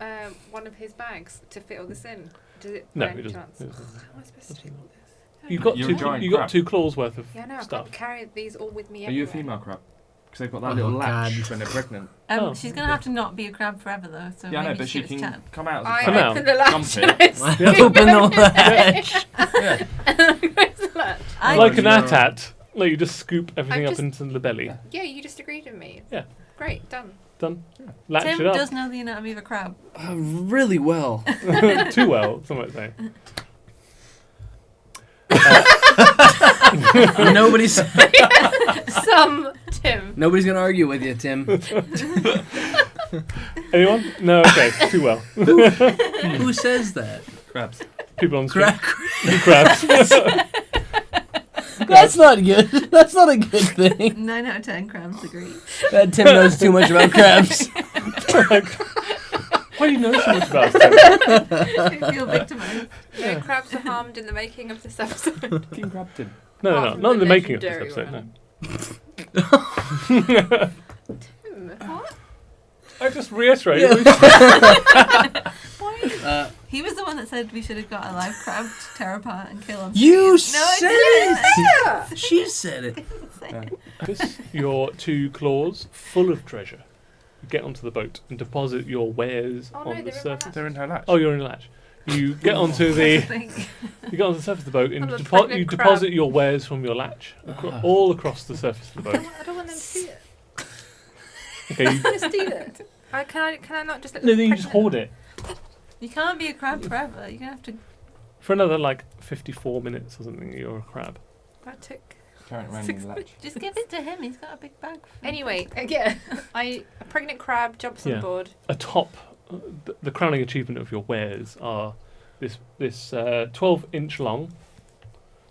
a art. one of his bags to fit all this in? Does it No, by it any doesn't. chance? It doesn't. How am I supposed to do all this? You got You're a two. giant You got crab. 2 claws worth of Yeah, no, I stuff. can't carry these all with me Are you a everywhere. female crab? Because they've got that Oh, little latch God. when they're pregnant. Oh, She's gonna have to not be a crab forever though. So Yeah, I know, maybe but she give us a can chat. come out. I As Come a out. open the latch. Jump and I scoop Open the everything. latch. Yeah. And then I close the latch. I- Like an no. AT-AT, like you just scoop everything I'm up just- into the belly. Yeah. Yeah, you just agreed with me. Yeah. Great, done. Done. Latch Tim it up. does know the anatomy of a crab. Really well. Too well, some might say. Nobody's Tim. nobody's gonna argue with you, Tim. Anyone? No, okay, too well. Who says that? Crabs. People on the street. Crabs. Crabs. That's not good. That's not a good thing. 9 out of 10 crabs agree. That Tim knows too much about crabs. Like, why do you know so much about stuff? I feel victimized. No crabs were harmed in the making of this episode. King Crab Tim. No, Apart no, from not in the the making of this legendary episode, no. What? I just reiterate. Why? He was the one that said we should have got a live crab to tear apart and kill him. You No, said I it. She said it. didn't. This, your 2 claws full of treasure. You get onto the boat and deposit your wares Oh, no, on the they're in my surface. latch. They're in her latch. Oh, you're in the latch. You get onto the Think. you get onto the surface of the boat and I'm a you pregnant deposit crab. your wares from your latch all across the surface of the boat. I don't want them to see it. Okay, I'm gonna steal it. Can I not just let no, them then you just hoard it You can't be a crab forever. You're gonna have to. for another like 54 minutes or something. You're a crab. That took. Carrying it around in the latch. Just give it to him. He's got a big bag. Anyway, again, a pregnant crab jumps Yeah. on board. Atop the crowning achievement of your wares are this 12-inch long,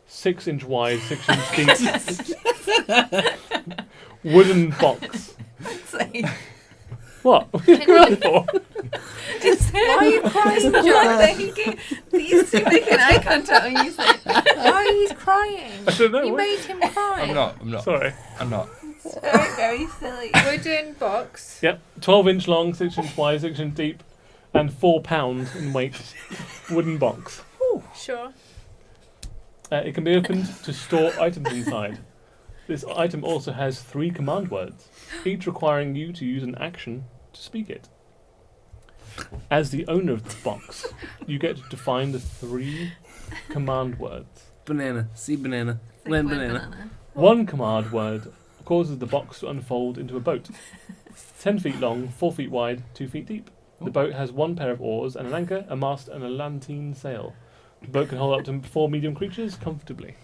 6-inch wide, 6-inch deep wooden box. Say, What? What are you crying for? just Why are you crying, John? John? These two making eye contact when you say. Why are you crying? I don't know. You what- made him cry. I'm not. Sorry. I'm not. It's very, very silly. Wooden box. Yep, 12-inch long, 6-inch wide, 6-inch deep, and 4 pound in weight wooden box. Sure. It can be opened to store items inside. This item also has 3 command words, each requiring you to use an action to speak it. As the owner of the box, you get to define the 3 command words. Banana. See banana. It's like Land word banana. One command word causes the box to unfold into a boat. 10 feet long, 4 feet wide, 2 feet deep. The boat has 1 pair of oars and an anchor, a mast, and a lantern sail. The boat can hold up to 4 medium creatures comfortably.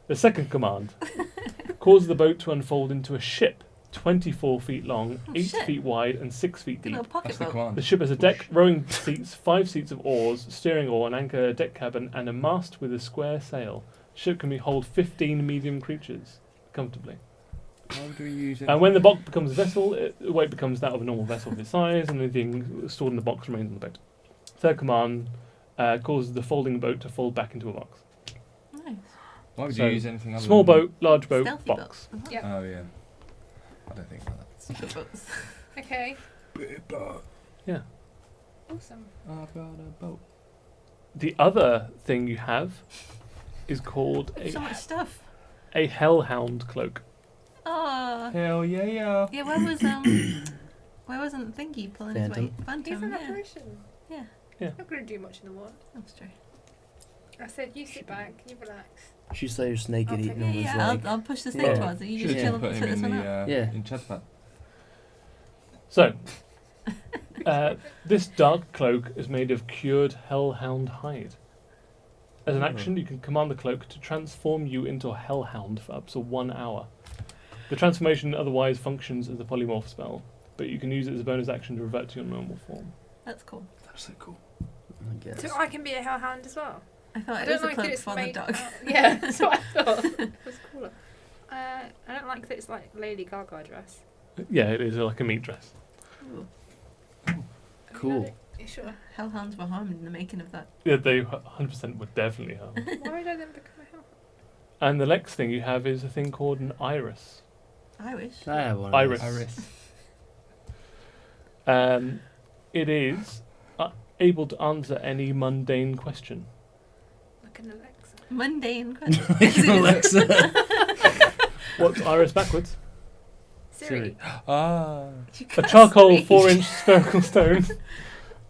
The second command causes the boat to unfold into a ship, 24 feet long, 8 shit. feet wide, and 6 feet Good deep. little pocket That's the boat. command. The ship has a deck, rowing seats, 5 seats of oars, steering oar, an anchor, a deck cabin, and a mast with a square sail. The ship can hold 15 medium creatures comfortably. Why would we use it? And when the box becomes a vessel, the weight becomes that of a normal vessel of its size, and anything stored in the box remains on the boat. Third command causes the folding boat to fold back into a box. Nice. Why would So, you use anything other Small than... boat, large boat, Stealthy box. boat. Yeah. Oh, yeah. I don't think about that. Secret boats. Okay. Big boat. Awesome. I've got a boat. The other thing you have is called So much stuff. a hellhound cloak. Oh. Hell yeah, yeah. Yeah, where wasn't Thingy pulling Phantom. his weight? Phantom, He's an yeah. apparition. Yeah. Yeah. Not going to do much in the water. That's true. I said, you sit back, you relax. She saw your snake I'll and take eating it. him. Yeah, Was yeah, like, I'll push the snake Yeah. towards it. You just Should've chill put and him put this in one the, up. Yeah. in Chadpad. So, this dark cloak is made of cured hellhound hide. As an action, you can command the cloak to transform you into a hellhound for up to 1 hour. The transformation otherwise functions as a polymorph spell, but you can use it as a bonus action to revert to your normal form. That's cool. That's so cool. I guess. So I can be a hellhound as well. I thought I it don't was a like that cloak it's for the made. dog. Yeah, that's what I thought. It was cooler. I don't like that it's like Lady Gaga dress. Yeah, it is like a meat dress. Ooh. Have you Cool. got it? You sure? Hellhounds were harmed in the making of that. Yeah, they 100% would definitely have. Why would I then become a hellhound? And the next thing you have is a thing called an iris. I wish. I have one. Iris. Of those. It is able to answer any mundane question. Like an Alexa. Mundane question. Like an Alexa. What's iris backwards? Siri. Ah. You A can't charcoal speak. 4-inch spherical stone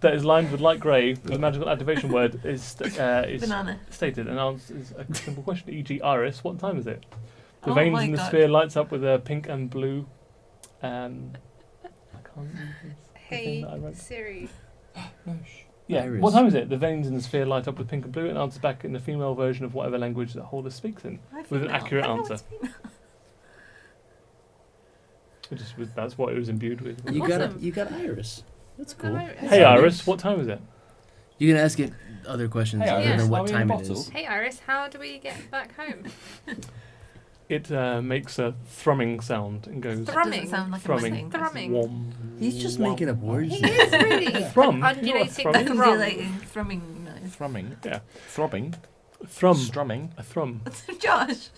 that is lined with light grey with a magical activation word is Banana. stated and answers a simple question, e.g. Iris, what time is it? The Oh veins my in the God. sphere lights up with a pink and blue. I can't remember the thing Hey, that I wrote. Siri. No, shh. Yeah, Iris. what time is it? The veins in the sphere light up with pink and blue and answers back in the female version of whatever language the holder speaks in. Why With an female? accurate I know answer. it's female. That's what it was imbued with. You Awesome. you got Iris. That's cool. Hey Iris, what time is it? You can ask it other questions Hey, other Iris, than are what we in a time it bottle? is. Hey Iris, how do we get back home? It makes a thrumming sound and goes That Thrumming. doesn't sound like Thrumming. a mundane Thrumming. wom. He's just wom. making up words. He is really Thrum. undulating Thrumming? thrum. Undulating, thrumming noise. Thrumming. Yeah. Throbbing. Thrum. Strumming. A thrum. Josh.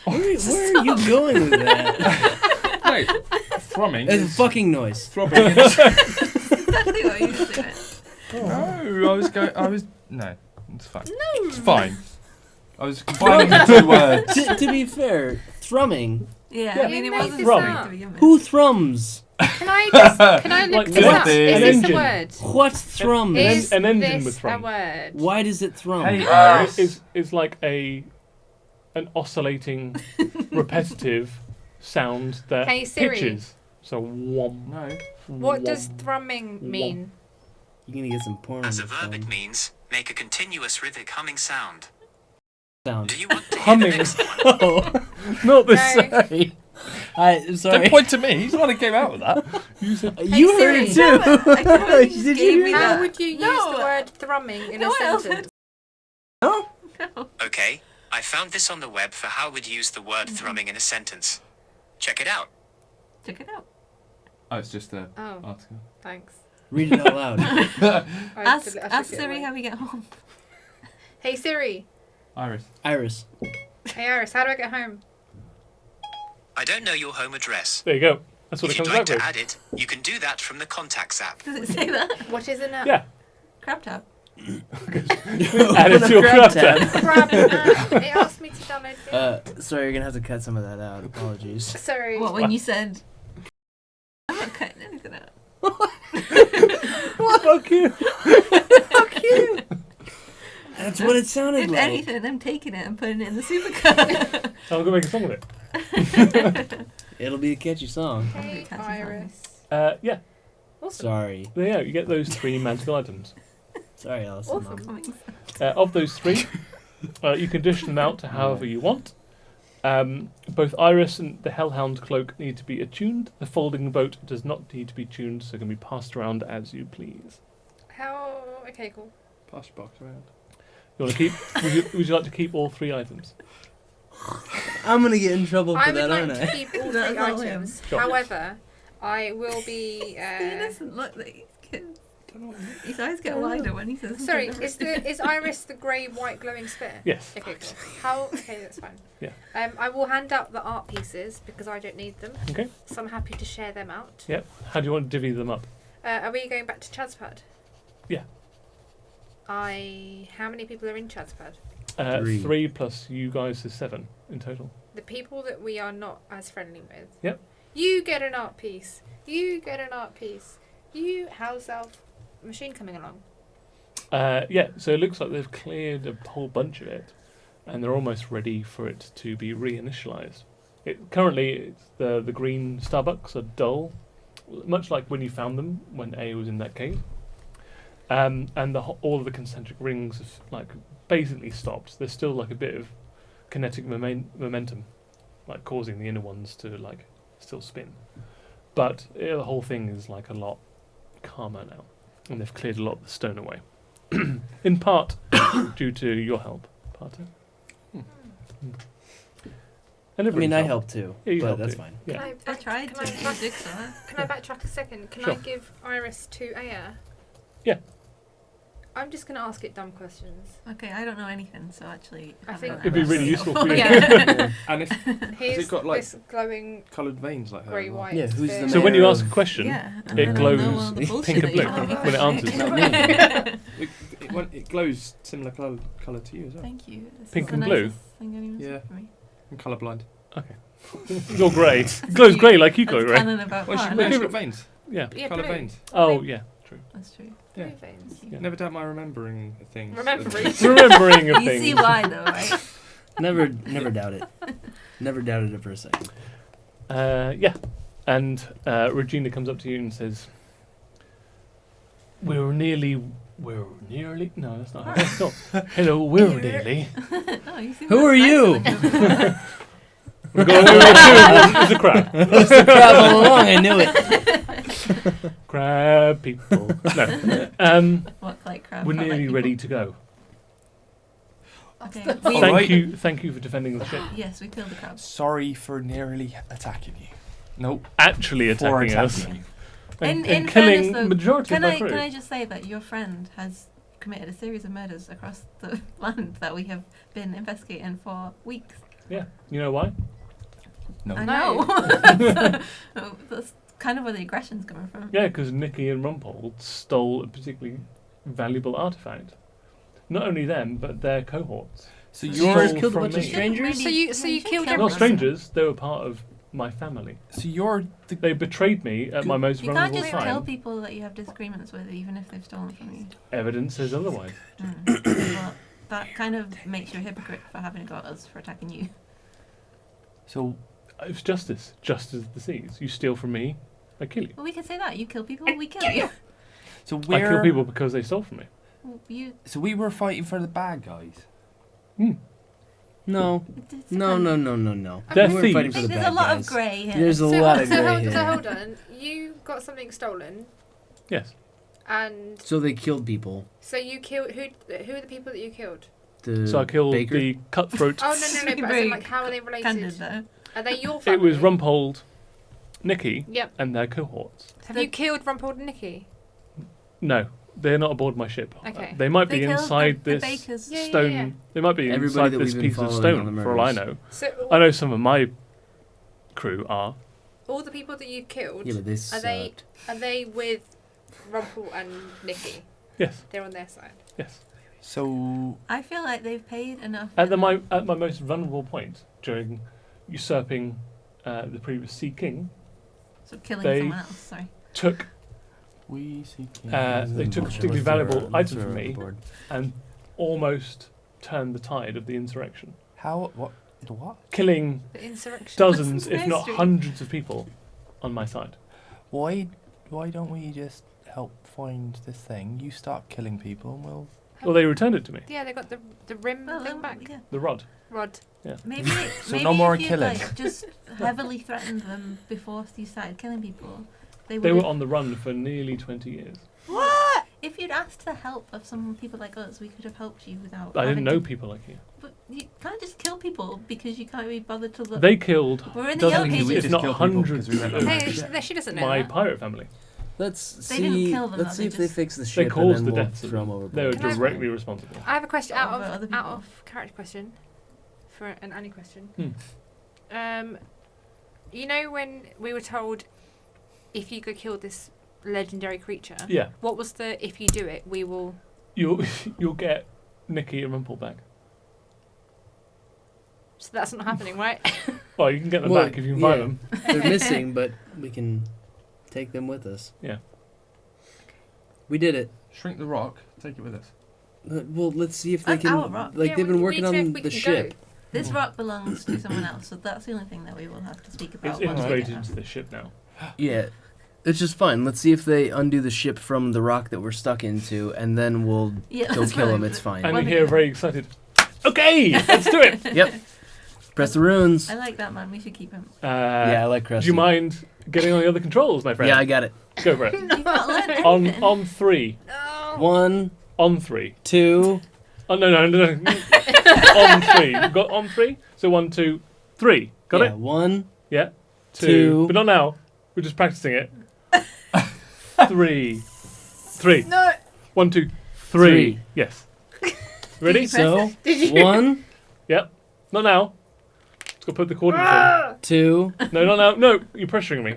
Where are you going with that? Wait. Thrumming. It's a is fucking noise. throbbing. Exactly what you do it. No, I was. No, it's fine. No. It's fine. I was combining the two words. To be fair, thrumming. Yeah, Yeah. I mean, it You made wasn't this thrumming up. to begin with. Who thrums? Can I look Like this up? this. Is An this engine. a word? What thrums? An Is engine this with thrum. a word? Why does it thrum? Hey, Iris. It's like an oscillating, repetitive sound that Hey, Siri. pitches. So wom. No. What does wom. thrumming mean? You're gonna get some porn As on a the verb, it phone. means make a continuous rhythmic humming sound. Sound. Do you want to hear the Humming. next one? Oh, Not this. No. sorry. I'm sorry. Don't point to me. He's the one who came out with that. You said You heard it too. I totally just Did gave you me hear How that. would you use No. the word thrumming in No a one else sentence? No? Okay, I found this on the web for how we'd use the word thrumming in a sentence. Check it out. Check it out. Oh, it's just a Oh, article. thanks. Read it out loud. Ask took it Siri away. how we get home. Hey Siri. Iris. Iris. Hey Iris, how do I get home? I don't know your home address. there you go. That's what If it you'd comes like back to with. add it, you can do that from the Contacts app. Does it say that? What is it now? Yeah. Crab tab. Add it to your grab crab tab. Grab it asked me to download it. Sorry, you're gonna have to cut some of that out. Apologies. Sorry. What, when you said... I'm not cutting anything out. Fuck you. Fuck you. That's what it sounded If like. anything, I'm taking it and putting it in the supercar. I'm gonna make a song with it. It'll be a catchy song. Hey, Catchy Iris. Yeah. Awesome. Sorry. There you go. You get those 3 magical items. Sorry, Alison. Awesome. Mom. Of those 3, you can dish them out to however you want. Both Iris and the Hellhound cloak need to be attuned. The folding boat does not need to be tuned, so it can be passed around as you please. How? Okay, cool. Pass your box around. You want to keep? would you like to keep all 3 items? I'm gonna get in trouble for I would that, like aren't to I? keep all That's 3 all items. Sure. However, I will be. He doesn't look like his eyes get wider when he says something Sorry, different. is Iris the grey, white, glowing spear? Yes. Okay, cool. How? Okay, that's fine. Yeah. I will hand out the art pieces because I don't need them. Okay. So I'm happy to share them out. Yep. How do you want to divvy them up? Are we going back to Chadspad? Yeah. How many people are in Chadspad? 3. 3 plus you guys is 7 in total. The people that we are not as friendly with. Yep. You get an art piece. You get an art piece. How's our machine coming along? Yeah. So it looks like they've cleared a whole bunch of it, and they're almost ready for it to be reinitialized. Currently, it's the green Starbucks are dull, much like when you found them when A was in that cave. And all of the concentric rings have basically stopped. There's still a bit of kinetic momentum, causing the inner ones to still spin. But the whole thing is a lot calmer now, and they've cleared a lot of the stone away, in part due to your help, Parter. And I mean, I everybody's help. helped too, Yeah, you but helped that's too. fine. Yeah. I tried to Can do jigsaw. I backtrack a second? Can Sure. I give Iris to Aya? Yeah. I'm just going to ask it dumb questions. Okay, I don't know anything, so actually. I have think that It'd be as really a useful helpful. for you. Yeah. And if Here's got, this glowing coloured veins like her? grey as well? white. Yeah, who's sphere. the So when you mayor ask a of- question, Yeah, and it then I'll know glows all the bullshit pink and that blue you told me when it first, answers. right? It glows similar colour to you as well. Thank you. This Pink is and the blue? nicest thing anyone's Yeah. said for me. I'm colourblind. You're grey. It glows grey like you glow That's grey. canon about Well, Parton. she's got veins. Yeah. Yeah, Coloured blue. veins. Oh, yeah. True. That's true. Yeah. Blue veins. Thank you. Never doubt my remembering things. Remembering. Remembering a You thing. see why though, right? Never doubt it. Never doubted it for a second. Yeah. And Regina comes up to you and says, We're nearly. No, that's not. That's not. Hello, we're nearly. Oh, you seem Who less are nice you? than before. We've got two. It's a crab. It's the crab all along. I knew it. Crab people. No. What like crab? We're crab nearly like ready people? to go. Okay. All Thank right. you. Thank you for defending the ship. Yes, we killed the crabs. Sorry for nearly attacking you. Nope. Actually For attacking us. attacking you. And In killing fairness, though, majority Can of I my crew. can I just say that your friend has committed a series of murders across the land that we have been investigating for weeks. Yeah. You know why? No. I No. know. That's kind of where the aggression's coming from. Yeah, because Nikki and Rumpole stole a particularly valuable artifact. Not only them, but their cohorts. So You Stole just killed a from bunch of me. strangers? So you You killed should kill everyone. Not them. strangers, they were part of my family. you're the They betrayed me at my most You can't vulnerable just time. kill people that you have disagreements with, even if they've stolen from you. Evidence says otherwise. Well, that kind of makes you a hypocrite for having got us for attacking you. so It's justice. Justice of the seas. You steal from me, I kill you. Well, we can say that. You kill people, we kill you. so I kill we're people because they stole from me. Well, you so we were fighting for the bad guys. No. it's No, kind no, of- no, no, no. They're We weren't thieves. fighting for the There's bad a lot guys. of grey here. There's a lot of so grey here. hold on. You got something stolen, Yes. and So they killed people. so you killed who? Who are the people that you killed? The So I killed baker? the cutthroat. Oh no, but as in, Very like how are they Candid related? there. Are they your family? It was Rumpold, Nikki, Yep. and their cohorts. Have you killed Rumpold and Nikki? No, they're not aboard my ship. Okay. They might They be killed inside the this bakers. Yeah, yeah, stone. yeah. They might be Everybody inside that this we've been piece of following on stone, the for all I murders. know. So I know some of my crew are. all the people that you've killed, Yeah, but this. are they with Rumpel and Nikki? Yes, They're on their side. yes. So I feel like they've paid enough. At my most vulnerable point during usurping the previous Sea King, So killing they- someone else. Sorry. took We seek They took a particularly valuable item from me and almost turned the tide of the insurrection, How? What? The what? killing The insurrection. dozens, What's if not history? hundreds of people on my side. Why don't we just help find this thing? You start killing people and we'll... Well, they returned it to me, Yeah, they got the rim Well, thing back. yeah. the rod. Rod. Maybe, So maybe no more if you killing. like just heavily threatened them before you started killing people, They would were have- on the run for nearly 20 years. What? If you'd asked for help of some people like us, we could have helped you without. I didn't having know to- people like you. But you can't just kill people because you can't be bothered to look. They killed We're in the Yellow dozens, Pages. if not hundreds we went of on Hey, that she doesn't know my that. pirate family. Let's They didn't see. kill them, Let's though, see they if they just- fix the They ship and caused then the we'll deaths of throw them them. overboard. They were Can I- directly responsible. I have a question out Over other of people. character question for an Annie question. Hmm. You know when we were told if you could kill this legendary creature, Yeah, what was the if you do it we will? you'll get Nikki and Rumple back. So that's not happening, right? Well, you can get them Well, back if you can find yeah. them. They're missing, but we can take them with us. Yeah. We did it. Shrink the rock, take it with us. Well, let's see if they That's can. our rock. Like Yeah, they've we- been we working need to know on if we the can ship. This rock belongs to someone else, so that's the only thing that we will have to speak about. It's once we get integrated there. into the ship now. Yeah, it's just fine. Let's see if they undo the ship from the rock that we're stuck into, and then we'll Yeah, go that's kill fine. them. It's fine. And Well, we hear very excited, okay, let's do it! Yep. Press the runes. I like that man. We should keep him. Yeah, I like Do Krusty. you mind getting on the other controls, my friend? Yeah, I got it. Go for it. You've not learned on anything. on three. No. 1, On three. 2. Oh no. On three. We've got on three. So 1, 2, 3. Got yeah, it? 1. Yeah. Two. Two. But not now. We're just practicing it. 3. No. 1, 2, 3. Three. Yes. Ready? Did you So Did you? 1, Yep. Not now. Just got to put the coordinates Ah! 2. in. No, not now. No, you're pressuring me.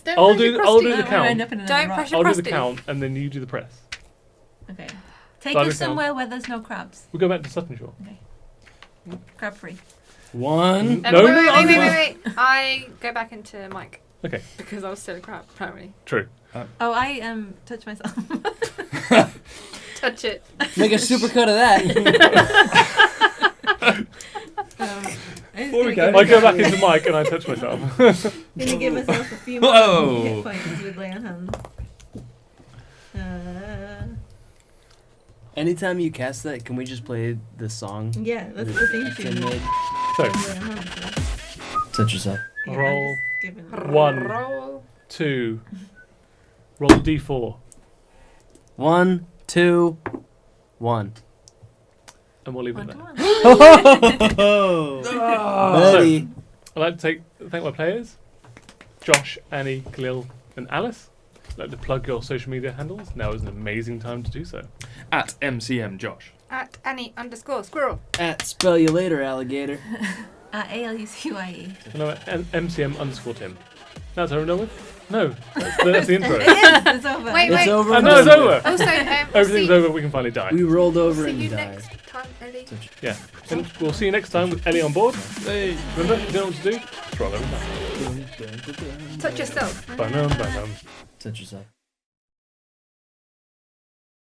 Don't I'll press do- your I'll do crusty. the count. Don't pressure I'll do the crusty. count and then you do the press. Okay. Take Start us the count. somewhere where there's no crabs. We'll go back to Sutton Shore. Crab free. 1. No, wait, no, wait, no. wait. I go back into Mike. Okay. Because I was still a crab, apparently. True. Oh, I touch myself. Touch it. Make a supercut of that. Before we go- I go back into Mike and I touch myself. Gonna give myself a few more Whoa. hit points with lay on hands. Anytime you cast that, can we just play the song? Yeah, that's that the thing Tim tune. made? So, Lay on hands. Touch yourself. Yeah, roll I'm just giving- 1, Roll. 2. Roll a d4. 1, 2, 1. And we'll leave it One there. to one. Buddy. I'd like to thank my players, Josh, Annie, Khalil, and Alice. I'd like to plug your social media handles. Now is an amazing time to do so. At MCM Josh. At Annie_squirrel. At spell you later, alligator. ALUCYE. And I'm at MCM_Tim. That's over and done with? No, that's the intro. It is. It's over. Wait, It's wait. over. I and know it's done. over. Also, we'll Everything's see, over. We can finally die. We rolled over see and you died. next time, Ellie. Yeah. And we'll see you next time with Ellie on board. Remember, if you don't know what to do, just roll over. Touch yourself. Ba-dum, ba-dum. Touch yourself.